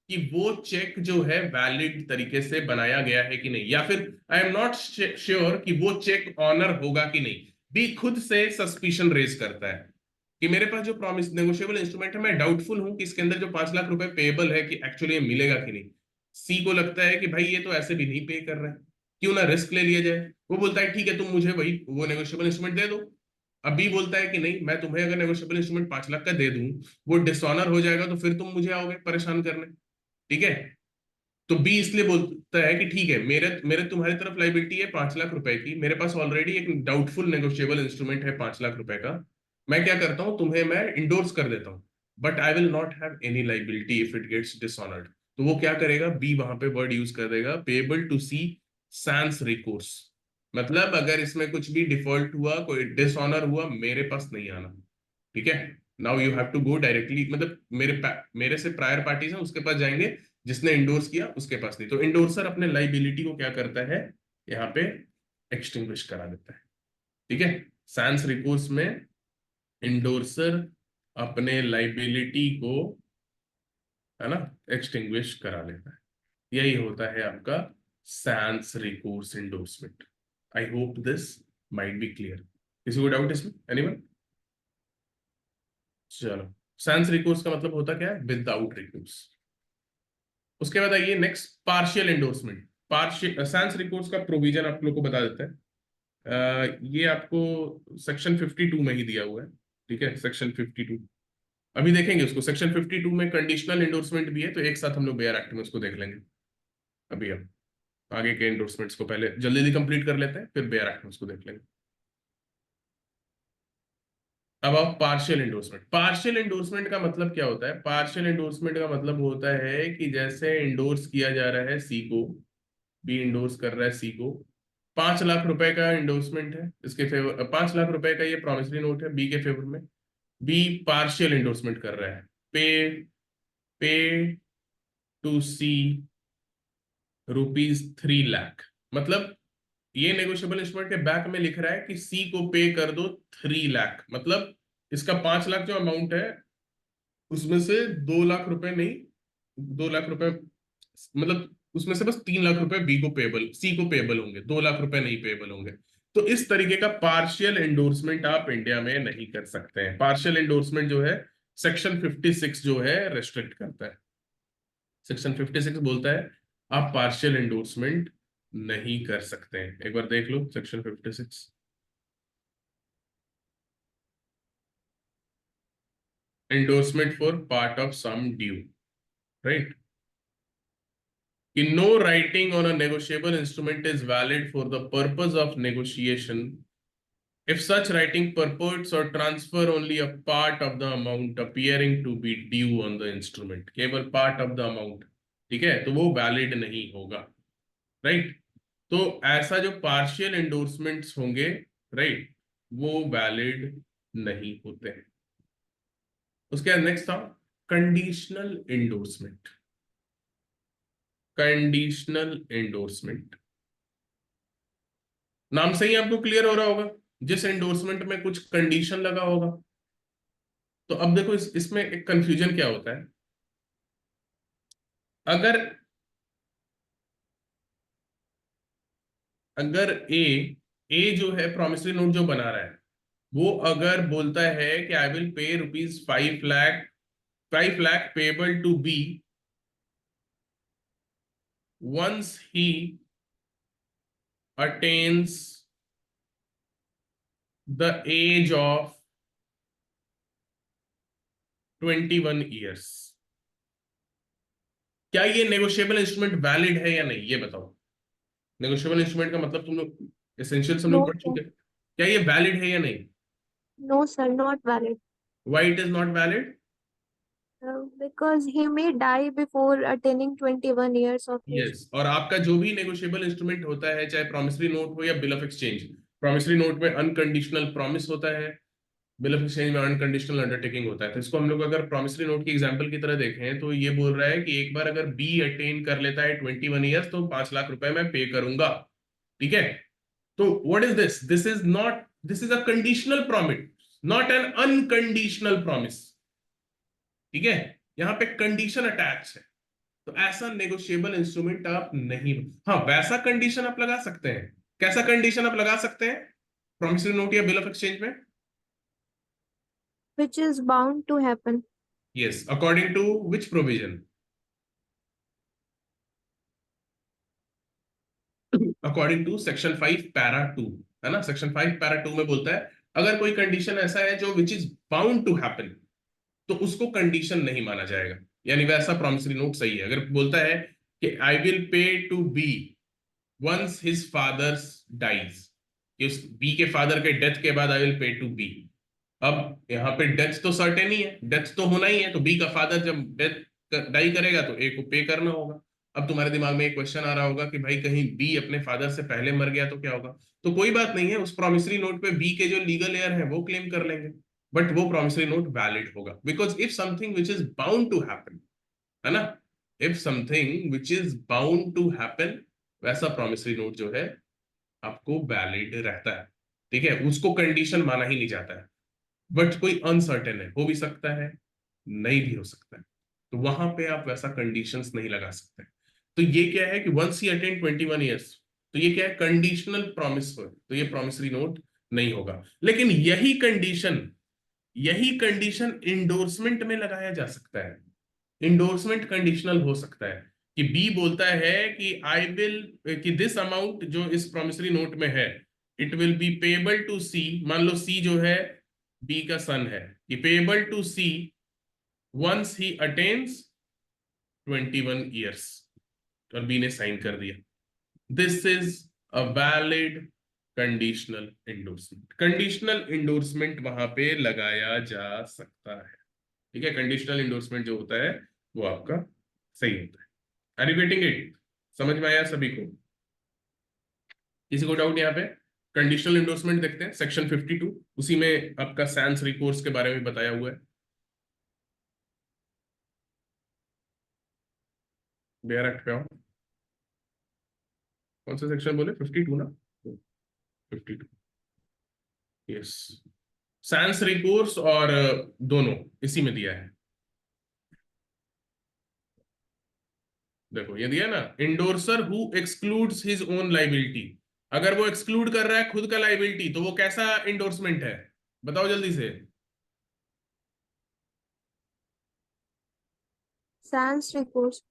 कि वो चेक जो है वैलिड तरीके से बनाया गया है कि नहीं, या फिर आई एम नॉट श्योर कि वो चेक ऑनर होगा कि नहीं। बी खुद से सस्पिशन रेज करता है कि मेरे पास जो प्रॉमिस नेगोशिएबल इंस्ट्रूमेंट है, मैं डाउटफुल हूं कि इसके अंदर जो 5 लाख रुपए पेएबल है कि एक्चुअली ये मिलेगा कि नहीं। सी को लगता है कि भाई ये तो ऐसे भी नहीं पे कर रहा है, क्यों ना रिस्क ले लिया जाए। वो बोलता है ठीक है, तुम मुझे वही वो नेगोशिएबल इंस्ट्रूमेंट दे दो। अब बी बोलता है कि नहीं, मैं तुम्हें अगर नेगोशिएबल इंस्ट्रूमेंट 5 लाख का दे दूं, वो डिसऑनर हो जाएगा, तो फिर तुम मुझे आओगे परेशान करने, ठीक है। तो बी इसलिए बोलता है कि ठीक है, मेरे मेरे तुम्हारी तरफ लाइबिलिटी है 5 लाख रुपए की, मेरे पास ऑलरेडी एक डाउटफुल नेगोशिएबल इंस्ट्रूमेंट है 5 लाख रुपए का, मैं क्या करता हूं, तुम्हें मैं इंडोर्स कर देता हूं, but I will not have any liability if it gets dishonoured. तो वो क्या करेगा, बी वहां पे वर्ड यूज कर देगा, payable to C sans recourse, मतलब अगर इसमें कुछ भी डिफॉल्ट हुआ, कोई डिसऑनर हुआ, मेरे पास नहीं आना, ठीक है। Now you have to go directly, मतलब मेरे से प्रायर पार्टीज हैं उसके पास जाएंगे, जिसने इंडोर्स किया उसके पास नहीं। तो इंडोर्सर अपने लाइबिलिटी को क्या करता है, यहाँ पे एक्सटिंग्विश करा देता है, ठीक है। सैंस रिकोर्स में इंडोर्सर अपने लाइबिलिटी को, है ना, एक्सटिंग्विश करा लेता है। यही होता है आपका sans recourse endorsement. I hope this might be clear. किसी को डाउट इसमें, एनीवन? चलो सैंस रिकोर्स का मतलब होता क्या है? Without recourse. उसके बाद आइए next, partial endorsement. Partial sans recourse का प्रोविजन आप लोग को बता देता है। ये आपको सेक्शन 52 में ही दिया हुआ है, ठीक है, सेक्शन 52। अभी देखेंगे उसको, सेक्शन 52 में कंडीशनल एंडोर्समेंट भी है, तो एक साथ हम लोग बेयर एक्ट में उसको देख लेंगे। अभी हम आगे के एंडोर्समेंट्स को पहले जल्दी जल्दी कंप्लीट कर लेते हैं, फिर बेयर एक्ट में उसको देख लेंगे। अब आप पार्शियल एंडोर्समेंट। पार्शियल एंडोर्समेंट का मतलब क्या होता है? पार्शियल एंडोर्समेंट का मतलब होता है कि जैसे इंडोर्स किया जा रहा है सी को, बी इंडोर्स कर रहा है सी को, 5 लाख रुपए का इंडोर्समेंट है इसके फेवर, 5 लाख रुपए का ये प्रॉमिसरी नोट है बी के फेवर में। बी पार्शियल इंडोर्समेंट कर रहा है, पे पे टू सी ₹3 लाख। मतलब ये नेगोशिएबल इंस्ट्रूमेंट के बैक में लिख रहा है कि सी को पे कर दो 3 लाख, मतलब इसका 5 लाख जो अमाउंट है उसमें से 2 लाख रुपए नहीं, 2 लाख रुपए, मतलब उसमें से बस 3 लाख रुपए बी को पेबल, सी को पेबल होंगे, 2 लाख रुपए नहीं पेबल होंगे। तो इस तरीके का पार्शियल एंडोर्समेंट आप इंडिया में नहीं कर सकते हैं। पार्शियल एंडोर्समेंट जो है सेक्शन 56 जो है रेस्ट्रिक्ट करता है। सेक्शन 56 बोलता है आप पार्शियल एंडोर्समेंट नहीं कर सकते हैं। एक बार देख लो section 56। Endorsement for part of sum due, right? कि no writing on a negotiable instrument is valid for the purpose of negotiation if such writing purports or transfer only a part of the amount appearing to be due on the instrument। केवल part of the amount, ठीक है, तो वो valid नहीं होगा, right? तो ऐसा जो पार्शियल एंडोर्समेंट्स होंगे, राइट, वो वैलिड नहीं होते हैं। उसके बाद नेक्स्ट था कंडीशनल एंडोर्समेंट। कंडीशनल एंडोर्समेंट नाम से ही आपको क्लियर हो रहा होगा, जिस एंडोर्समेंट में कुछ कंडीशन लगा होगा। तो अब देखो इसमें एक कंफ्यूजन क्या होता है। अगर अगर ए जो है प्रॉमिसरी नोट जो बना रहा है, वो अगर बोलता है कि I will pay ₹5 lakh, 5 lakh payable to B once he attains the age of 21 years, क्या ये नेगोशिएबल इंस्ट्रूमेंट वैलिड है या नहीं, ये बताओ। नेगोशिएबल इंस्ट्रूमेंट का मतलब तुम लोग एसेंशियल हम नो लोग पढ़ सर, चुके हैं। क्या ये वैलिड है या नहीं? No sir, not valid. Why it is not valid? Because he may die before attaining 21 years of age. Yes, और आपका जो भी नेगोशिएबल इंस्ट्रूमेंट होता है, चाहे प्रॉमिसरी नोट हो या bill of exchange, promissory note में अनकंडीशनल प्रॉमिस होता है, बिल ऑफ एक्सचेंज में अनकंडीशनल अंडरटेकिंग होता है। तो इसको हम लोग अगर प्रॉमिसरी नोट की एग्जांपल की तरह देखें तो ये बोल रहा है कि एक बार अगर बी अटेन कर लेता है 21 ईयर्स तो 5 लाख रुपए मैं पे करूंगा, ठीक है? तो what is this? This is not, this is a conditional promise, not an unconditional promise, ठीक है? यहाँ पे कंडीशन अटैच है, तो ऐसा नेगोशिएबल इंस्ट्रूमेंट आप नहीं, हाँ वैसा कंडीशन आप लगा सकते हैं। कैसा कंडीशन आप लगा सकते हैं प्रॉमिसरी नोट या बिल ऑफ एक्सचेंज में? Which is bound to happen. Yes, according to which provision? According to section 5 para 2, है ना? सेक्शन 5 पैरा 2 में बोलता है अगर कोई कंडीशन ऐसा है जो which is bound to happen, तो उसको कंडीशन नहीं माना जाएगा, यानी वैसा प्रॉमिसरी नोट सही है। अगर बोलता है कि I will pay to B once his father's dies, कि उस बी के फादर के डेथ के बाद I will pay to B. अब यहाँ पे डेथ तो सर्टेन ही है, डेथ तो होना ही है, तो बी का फादर जब डेथ डाई करेगा तो ए को पे करना होगा। अब तुम्हारे दिमाग में एक क्वेश्चन आ रहा होगा कि भाई कहीं बी अपने फादर से पहले मर गया तो क्या होगा? तो कोई बात नहीं है, उस प्रॉमिसरी नोट पे बी के जो लीगल हेयर है वो क्लेम कर लेंगे, बट वो प्रॉमिसरी नोट वैलिड होगा, because if something which is bound to happen, है ना, if something which is bound to happen, वैसा प्रॉमिसरी नोट जो है आपको वैलिड रहता है, ठीक है? उसको कंडीशन माना ही नहीं जाता है। बट कोई अनसर्टेन है, हो भी सकता है, नहीं भी हो सकता है, तो वहां पे आप वैसा कंडीशंस नहीं लगा सकते। तो ये क्या है कि वंस ही अटेन 21 ईयर्स, तो ये क्या है? कंडीशनल प्रॉमिस हो, तो ये प्रॉमिसरी नोट नहीं होगा। लेकिन यही कंडीशन इंडोर्समेंट में लगाया जा सकता है। इंडोर्समेंट कंडीशनल हो सकता है कि बी बोलता है कि आई विल, कि दिस अमाउंट जो इस प्रॉमिसरी नोट में है, it will be payable to C, मान लो सी जो है बी का सन है, कि payable to C once he attains 21 years, और बी ने साइन कर दिया। This is a valid conditional endorsement. Conditional endorsement वहां पे लगाया जा सकता है। ठीक है, कंडीशनल इंडोर्समेंट जो होता है वो आपका सही होता है। Are you getting it? समझ में आया सभी को? किसी को डाउट यहाँ पे? कंडीशनल इंडोर्समेंट देखते हैं, सेक्शन 52, उसी में आपका सैंस रिकोर्स के बारे में बताया हुआ है। बेयर एक्ट पे आओ। कौन सा सेक्शन बोले? 52 ना? 52, यस। सैंस रिकोर्स और दोनों इसी में दिया है। देखो ये दिया ना, endorser who excludes his own liability. अगर वो एक्सक्लूड कर रहा है खुद का लाइबिलिटी तो वो कैसा इंडोर्समेंट है? बताओ जल्दी से। sans recourse।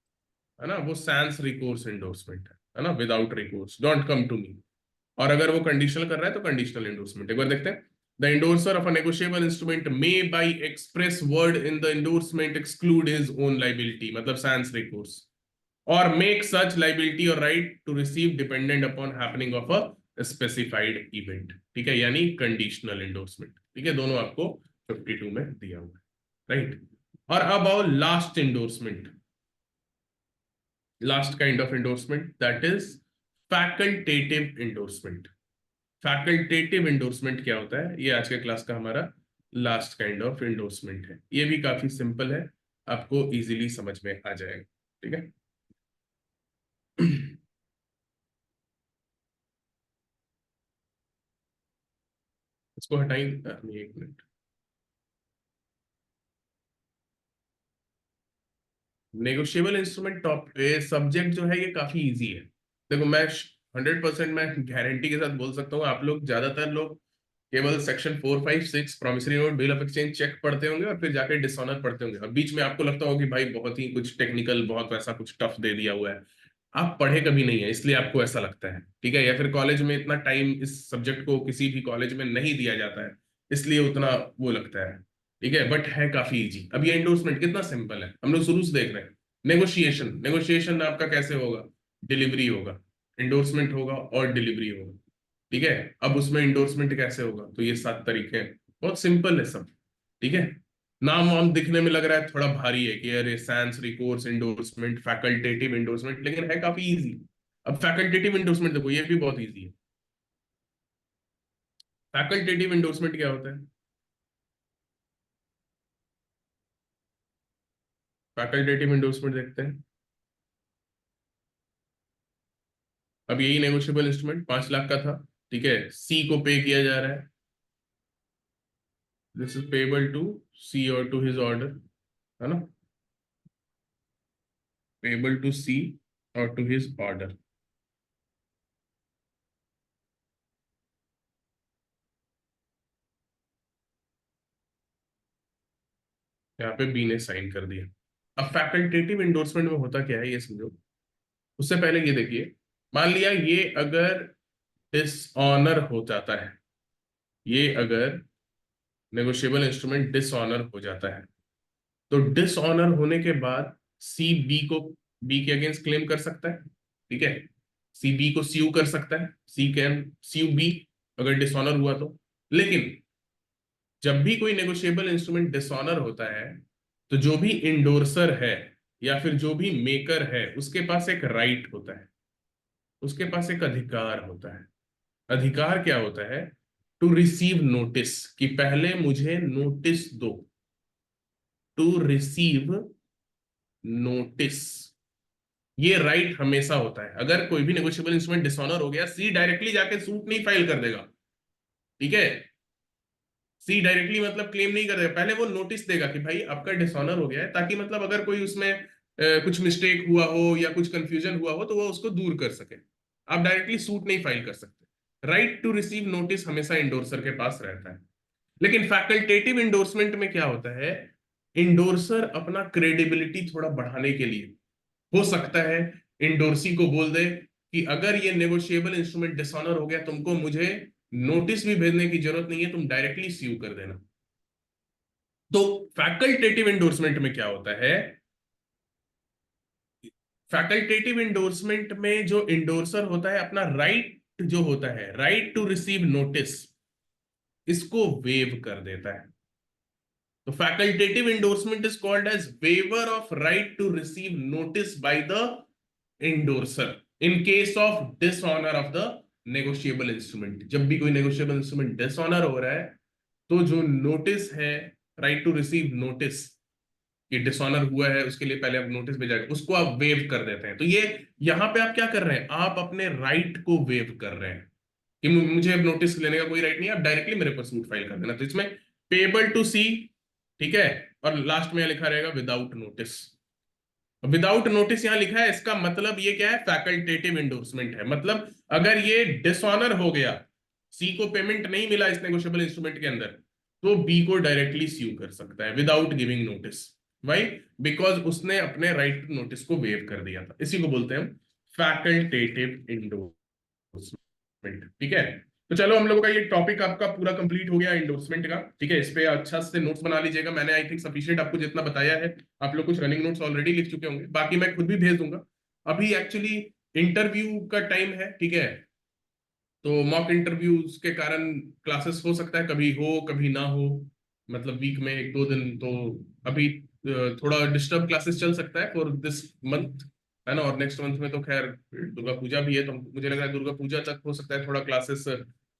है ना, वो सैंस रिकोर्स इंडोर्समेंट है ना, without recourse, don't come to me. और अगर वो कंडीशनल कर रहा है तो कंडीशनल इंडोर्समेंट। एक बार देखते हैं। The endorser of a negotiable instrument may by express word in the endorsement exclude his own liability, मतलब सैंस रिकोर्स, और मेक सच लाइबिलिटी और right to receive dependent upon happening of a specified event. ठीक है, यानी conditional endorsement. ठीक है, दोनों आपको 52 में दिया हुआ है, राइट। और अब आओ last endorsement, last kind of endorsement, that is facultative endorsement. Facultative endorsement क्या होता है, ये आज के क्लास का हमारा लास्ट काइंड ऑफ इंडोर्समेंट है। ये भी काफी सिंपल है, आपको इजीली समझ में आ जाएगा। ठीक है। इसको हटाई, एक minute. Negotiable instrument top subject जो है ये काफी इजी है। देखो मैं 100% मैं गारंटी के साथ बोल सकता हूँ, आप लोग ज्यादातर लोग केवल section 4, 5, 6 promissory note, bill of exchange cheque पढ़ते होंगे और फिर जाके डिसऑनर पढ़ते होंगे, और बीच में आपको लगता होगा कि भाई बहुत ही कुछ टेक्निकल, बहुत वैसा कुछ टफ दे दिया हुआ है। आप पढ़े कभी नहीं है इसलिए आपको ऐसा लगता है। ठीक है, या फिर कॉलेज में इतना टाइम इस सब्जेक्ट को किसी भी कॉलेज में नहीं दिया जाता है, इसलिए उतना वो लगता है। ठीक है, बट है काफी इजी। अब ये एंडोर्समेंट कितना सिंपल है, हम लोग शुरू से देख रहे हैं। नेगोशिएशन, नेगोशिएशन आपका कैसे होगा? डिलीवरी होगा, एंडोर्समेंट होगा और डिलीवरी होगा। ठीक है, अब उसमें इंडोर्समेंट कैसे होगा? तो ये 7 तरीके हैं, बहुत सिंपल है सब। ठीक है, नाम वाम दिखने में लग रहा है थोड़ा भारी है कि अरे sans recourse endorsement, facultative endorsement, लेकिन है काफी इजी। अब फैकल्टेटिव इंडोर्समेंट देखो, ये भी बहुत इजी है। फैकल्टेटिव इंडोर्समेंट क्या होता है? फैकल्टेटिव इंडोर्समेंट देखते हैं। अब यही नेगोशिएबल इंस्ट्रूमेंट 5 लाख का था। ठीक है, सी को पे किया जा रहा है, this is payable to C और टू हिज ऑर्डर, है ना, पेबल टू सी और टू हिज ऑर्डर। यहाँ पे बी ने साइन कर दिया। अब फैकल्टेटिव इंडोर्समेंट में होता क्या है ये समझो। उससे पहले ये देखिए, मान लिया ये अगर डिसऑनर हो जाता है, ये अगर नेगोशिएबल इंस्ट्रूमेंट डिसऑनर हो जाता है, तो डिसऑनर होने के बाद सी बी को, बी के अगेंस्ट क्लेम कर सकता है। ठीक है, सी बी को सीयू कर सकता है, सी कैन सीयू बी अगर डिसऑनर हुआ तो। लेकिन जब भी कोई नेगोशिएबल इंस्ट्रूमेंट डिसऑनर होता है, तो जो भी इंडोर्सर है या फिर जो भी मेकर है उसके पास एक राइट होता है, उसके पास एक अधिकार होता है। अधिकार क्या होता है? टू रिसीव नोटिस, कि पहले मुझे नोटिस दो। टू रिसीव नोटिस, ये राइट हमेशा होता है। अगर कोई भी नेगोशिएबल इंस्ट्रूमेंट डिसऑनर हो गया, सी डायरेक्टली जाके सूट नहीं फाइल कर देगा। ठीक है, सी डायरेक्टली मतलब क्लेम नहीं करेगा, पहले वो नोटिस देगा कि भाई आपका डिसऑनर हो गया है, ताकि मतलब अगर कोई उसमें कुछ मिस्टेक हुआ हो या कुछ कंफ्यूजन हुआ हो तो वो उसको दूर कर सके। आप डायरेक्टली सूट नहीं फाइल कर सकते। राइट टू रिसीव नोटिस हमेशा इंडोर्सर के पास रहता है। लेकिन फैकल्टेटिव इंडोर्समेंट में क्या होता है, इंडोर्सर अपना क्रेडिबिलिटी थोड़ा बढ़ाने के लिए हो सकता है इंडोर्सी को बोल दे कि अगर ये नेगोशिएबल इंस्ट्रूमेंट डिसऑनर हो गया, तुमको मुझे नोटिस भी भेजने की जरूरत नहीं है, तुम डायरेक्टली सीयू कर देना। तो फैकल्टेटिव इंडोर्समेंट में क्या होता है, फैकल्टेटिव इंडोर्समेंट में जो इंडोर्सर होता है अपना राइट जो होता है, राइट टू रिसीव नोटिस, इसको वेव कर देता है। तो facultative endorsement is called as waiver of right to receive notice by the endorser in case of dishonour of the negotiable instrument. जब भी कोई नेगोशिएबल इंस्ट्रूमेंट डिसऑनर हो रहा है, तो जो नोटिस है, राइट टू रिसीव नोटिस, ये डिसऑनर हुआ है उसके लिए पहले आप नोटिस भेजा, उसको आप वेव कर देते हैं। तो ये यहां पे आप क्या कर रहे हैं, आप अपने राइट को वेव कर रहे हैं कि मुझे अब नोटिस लेने का कोई राइट नहीं है, आप डायरेक्टली मेरे पर सूट फाइल कर देना। तो इसमें पेबल टू सी, ठीक है, और लास्ट में लिखा रहेगा विदाउट नोटिस। विदाउट नोटिस यहां लिखा है, इसका मतलब ये क्या है, फैकल्टेटिव इंडोर्समेंट है। मतलब अगर ये डिसऑनर हो गया, सी को पेमेंट नहीं मिला इस नेगोशिएबल इंस्ट्रूमेंट के अंदर, तो बी को डायरेक्टली स्यू कर सकता है without giving notice. Why? Because उसने अपने राइट टू नोटिस को वेव कर दिया था। इसी को बोलते हैं हम फैकल्टेटिव इंडोर्समेंट। ठीक है, तो चलो हम लोगों का ये टॉपिक आपका पूरा कंप्लीट हो गया इंडोर्समेंट का। ठीक है, इस पे अच्छा से नोट्स बना लीजिएगा। मैंने आई थिंक सफिशिएंट आपको जितना बताया है, आप लोग कुछ रनिंग नोट्स ऑलरेडी लिख चुके होंगे, बाकी मैं खुद भी भेज दूंगा। अभी एक्चुअली इंटरव्यू का टाइम है, ठीक है, तो मॉक इंटरव्यूज के कारण क्लासेस हो सकता है कभी हो कभी ना हो, मतलब वीक में एक दो दिन। तो अभी थोड़ा डिस्टर्ब क्लासेस चल सकता है फॉर दिस मंथ, है ना। और नेक्स्ट मंथ में तो खैर दुर्गा पूजा भी है, तो मुझे लग रहा है दुर्गा पूजा तक हो सकता है थोड़ा क्लासेस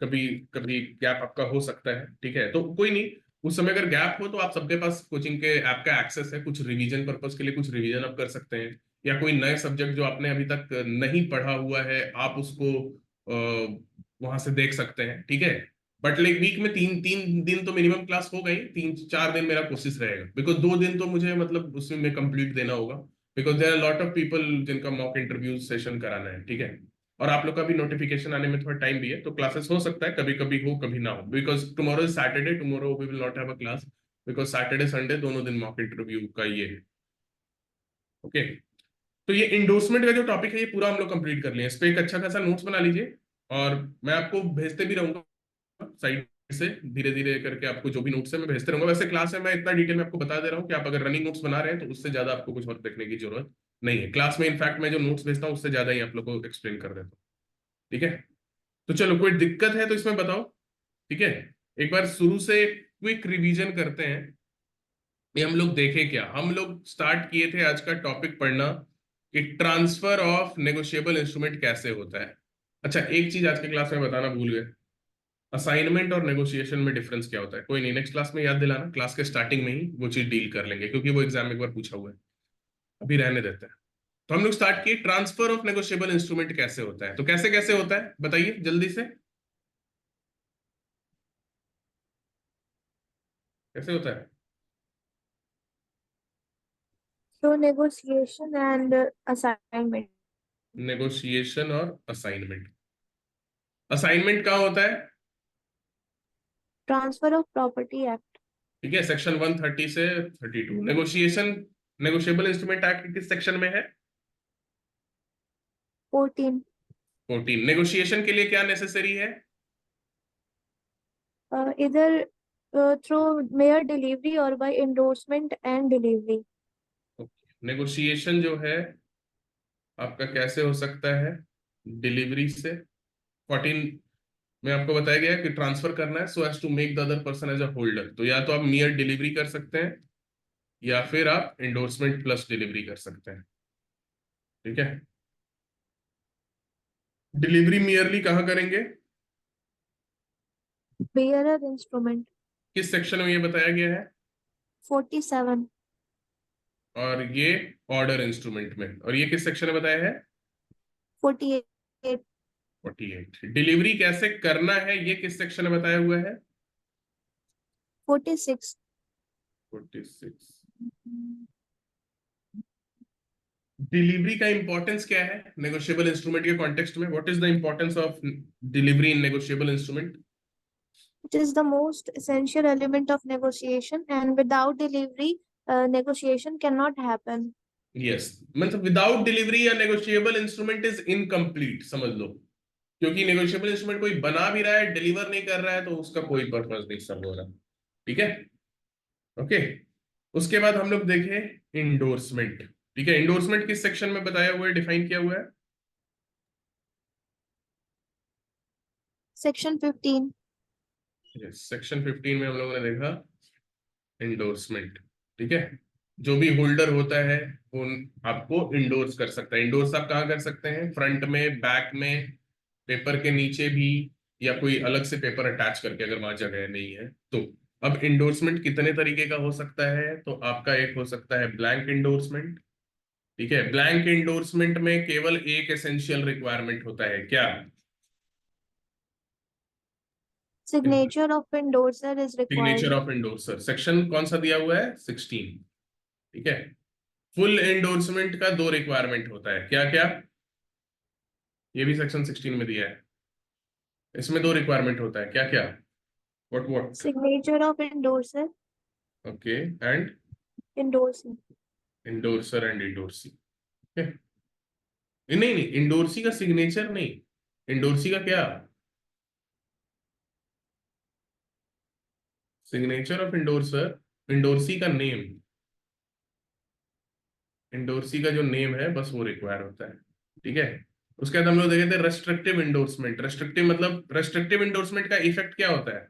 कभी कभी गैप आपका हो सकता है। ठीक है, तो कोई नहीं, उस समय अगर गैप हो तो आप सबके पास कोचिंग के ऐप का एक्सेस है, कुछ रिवीजन पर्पस के लिए कुछ रिवीजन आप कर सकते हैं, या कोई नए सब्जेक्ट जो आपने अभी तक नहीं पढ़ा हुआ है आप उसको वहां से देख सकते हैं। ठीक है, बट लाइक वीक में तीन तीन दिन तो मिनिमम क्लास हो गई, 3-4 दिन मेरा कोशिश रहेगा, बिकॉज 2 दिन तो मुझे मतलब उसमें में कंप्लीट देना होगा, because there are lot of people जिनका मॉक इंटरव्यू सेशन कराना है। ठीक है, और आप लोग का भी नोटिफिकेशन आने में थोड़ा टाइम भी है, तो क्लासेस हो सकता है कभी कभी हो कभी ना हो, because tomorrow is Saturday, tomorrow we will not have a class, because Saturday Sunday दोनों दिन मॉक इंटरव्यू का ये है। ओके, तो ये इंडोर्समेंट का जो टॉपिक है ये पूरा हम लोग कंप्लीट कर लिए। इस पे एक अच्छा खासा नोट्स बना लीजिए, और मैं आपको भेजते भी रहूंगा साइड से, धीरे धीरे करके आपको जो भी नोट्स है मैं भेजते रहूंगा। वैसे क्लास में मैं इतना डिटेल में आपको बता दे रहा हूँ कि आप अगर रनिंग नोट्स बना रहे हैं तो उससे ज्यादा आपको कुछ और देखने की जरूरत नहीं है। क्लास में इनफैक्ट मैं जो नोट्स भेजता हूँ उससे ज्यादा ही आप लोग को एक्सप्लेन कर देता हूँ। ठीक है, तो चलो कोई दिक्कत है तो इसमें बताओ। ठीक है, एक बार शुरू से क्विक रिवीजन करते हैं। ये हम लोग देखे क्या, हम लोग स्टार्ट किए थे आज का टॉपिक पढ़ना कि ट्रांसफर ऑफ नेगोशिएबल इंस्ट्रूमेंट कैसे होता है। अच्छा, एक चीज आज के क्लास में बताना भूल गए, असाइनमेंट और नेगोशिएशन में डिफरेंस क्या होता है। कोई नहीं, नेक्स्ट क्लास में याद दिलाना, क्लास के स्टार्टिंग में ही वो चीज डील कर लेंगे, क्योंकि वो एग्जाम में एक बार पूछा हुआ है, अभी रहने देते हैं। तो हम लोग स्टार्ट किए ट्रांसफर ऑफ नेगोशिएबल इंस्ट्रूमेंट कैसे होता है। तो कैसे कैसे होता है बताइए जल्दी से, कैसे होता है। So negotiation and assignment. Negotiation और असाइनमेंट, असाइनमेंट कहाँ होता है, Transfer of Property Act. ठीक है, सेक्शन 130 से 32। नेगोशिएशन, नेगोशिएबल इंस्ट्रूमेंट एक्ट किस सेक्शन में है, 14. 14। नेगोशिएशन के लिए क्या नेसेसरी है, Either through mere delivery or by endorsement and delivery. Negotiation जो है आपका कैसे हो सकता है, डिलीवरी से। 14 में आपको बताया गया है कि ट्रांसफर करना है so as to make the other person as a holder, तो या तो आप मियर डिलीवरी कर सकते हैं या फिर आप इंडोर्समेंट प्लस डिलीवरी कर सकते हैं। ठीक है, डिलीवरी मियरली कहाँ करेंगे, Bearer instrument. किस सेक्शन में ये बताया गया है, 47. और ये ऑर्डर इंस्ट्रूमेंट में, और ये किस सेक्शन में बताया है, 48. 48। डिलीवरी कैसे करना है ये किस सेक्शन में बताया हुआ है, 46. 46। डिलीवरी का इंपॉर्टेंस क्या है नेगोशिएबल इंस्ट्रूमेंट के कॉन्टेक्स्ट में, what is the importance of delivery in negotiable instrument. It is the most essential element of negotiation, and without delivery, negotiation cannot happen. Yes, मतलब विदाउट डिलीवरी या negotiable instrument is incomplete, समझ लो। क्योंकि negotiable instrument कोई बना भी रहा है, deliver नहीं कर रहा है, तो उसका कोई पर्पस नहीं सर्व हो रहा। ठीक है, ओके। उसके बाद हम लोग देखें इंडोर्समेंट। ठीक है, इंडोर्समेंट किस सेक्शन में बताया हुआ है, डिफाइन किया हुआ है? Section 15. सेक्शन 15 में हम लोगों ने देखा इंडोर्समेंट। ठीक है, जो भी होल्डर होता है वो आपको इंडोर्स कर सकता है। इंडोर्स आप कहाँ कर सकते हैं? फ्रंट में, बैक में, पेपर के नीचे भी, या कोई अलग से पेपर अटैच करके, अगर वहां जगह नहीं है तो। अब इंडोर्समेंट कितने तरीके का हो सकता है? तो आपका एक हो सकता है ब्लैंक इंडोर्समेंट। ठीक है, ब्लैंक इंडोर्समेंट में केवल एक एसेंशियल रिक्वायरमेंट होता है, क्या? Signature of endorser is signature required. Of endorser. Section कौन सा दिया हुआ है? 16। ठीक है, फुल एंडोर्समेंट का दो रिक्वायरमेंट होता है, क्या क्या? ये भी सेक्शन 16 में दिया है। इसमें दो रिक्वायरमेंट होता है, क्या क्या? What? Signature of endorser, okay, and endorsing. Endorser and endorsee. नहीं नहीं, इंडोर्सी का सिग्नेचर नहीं, इंडोर्सी का क्या? सिग्नेचर ऑफ इंडोर्सर, इंडोर्सी का नेम, इंडोर्सी का जो नेम है बस वो रिक्वायर होता है। ठीक है, उसके बाद हम लोग देखे थे रेस्ट्रिक्टिव इंडोर्समेंट। रेस्ट्रिक्टिव मतलब, रेस्ट्रिक्टिव इंडोर्समेंट का इफेक्ट क्या होता है?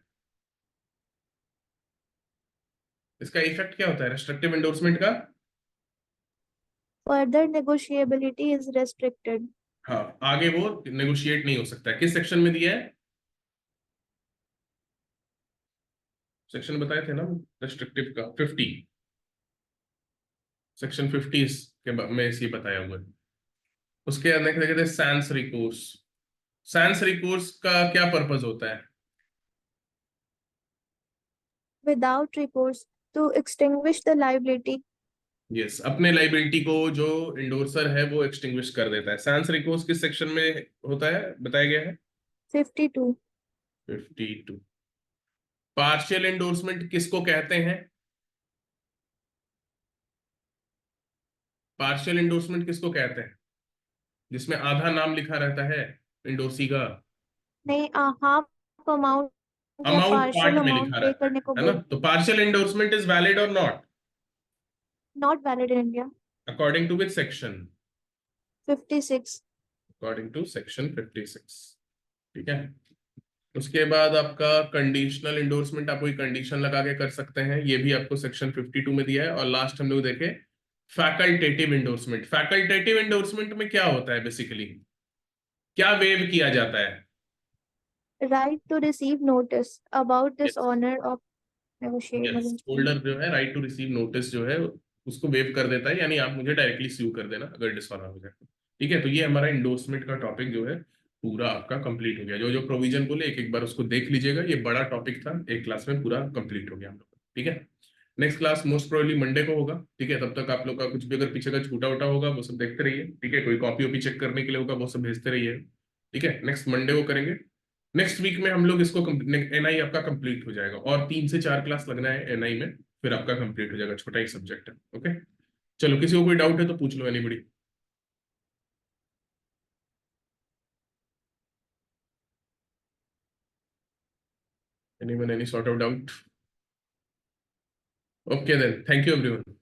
इसका इफेक्ट क्या होता है रेस्ट्रिक्टिव इंडोर्समेंट का? Further negotiability is restricted. हाँ, आगे वो नेगोशिएट नहीं हो सकता है। किस सेक्शन में दिया है? सेक्शन बताए थे ना रेस्ट्रिक्टिव का, 50। सेक्शन 50 में इसे बताया हुआ है। उसके अंदर कहते हैं सैंस रिकोर्स। सैंस रिकोर्स का क्या पर्पस होता है? Without recourse, to extinguish the liability. Yes, अपने लाइबिलिटी को जो इंडोर्सर है वो एक्सटिंग्विश कर देता है। सैंस रिकोर्स किस सेक्शन में होता है, बताया गया है? 52. 52। पार्शियल इंडोर्समेंट किसको कहते हैं? पार्शियल इंडोर्समेंट किसको कहते हैं? जिसमें आधा नाम लिखा रहता है इंडोर्सी का, नहीं, हाफ अमाउंट या अमाउंट पार्शियल पार्ट में अमाउंट लिखा पे रहता करने को है ना? बोलते तो हैं. पार्शियल इंडोर्समेंट इज वैलिड और not? Not valid in India. According to which section? 56. According to section 56। ठीक है, उसके बाद आपका कंडीशनल इंडोर्समेंट, आप कोई कंडीशन लगा के कर सकते हैं, ये भी आपको सेक्शन 52 में दिया है। और लास्ट हम लोग देखे फैकल्टेटिव इंडोर्समेंट। फैकल्टेटिव इंडोर्समेंट में क्या होता है बेसिकली, क्या वेव किया जाता है? Right to receive notice about yes, dishonor of negotiable yes, instrument. Holder जो है राइट टू रिसीव नोटिस जो है उसको वेव कर देता है, यानी आप मुझे डायरेक्टली स्यू कर देना अगर डिसऑनर हो जाए। ठीक है, तो ये हमारा इंडोर्समेंट का टॉपिक जो है पूरा आपका कंप्लीट हो गया। जो जो प्रोविजन बोले एक एक बार उसको देख लीजिएगा, ये बड़ा टॉपिक था, एक क्लास में पूरा कंप्लीट हो गया हम लोग का। ठीक है, next class most probably Monday को होगा। ठीक है, तब तक आप लोग का कुछ भी अगर पीछे का छूटा उटा होगा वो सब देखते रहिए। ठीक है, कोई कॉपी वॉपी चेक करने के लिए होगा वो सब भेजते रहिए। ठीक है, नेक्स्ट मंडे को करेंगे। नेक्स्ट वीक में हम लोग इसको एनआई आपका कंप्लीट हो जाएगा, और 3 से 4 क्लास लगना है एनआई में, फिर आपका कंप्लीट हो जाएगा। छोटा ही सब्जेक्ट है। ओके, चलो, किसी को कोई डाउट है तो पूछ लो, anybody, anyone, any sort of doubt? Okay then, thank you everyone.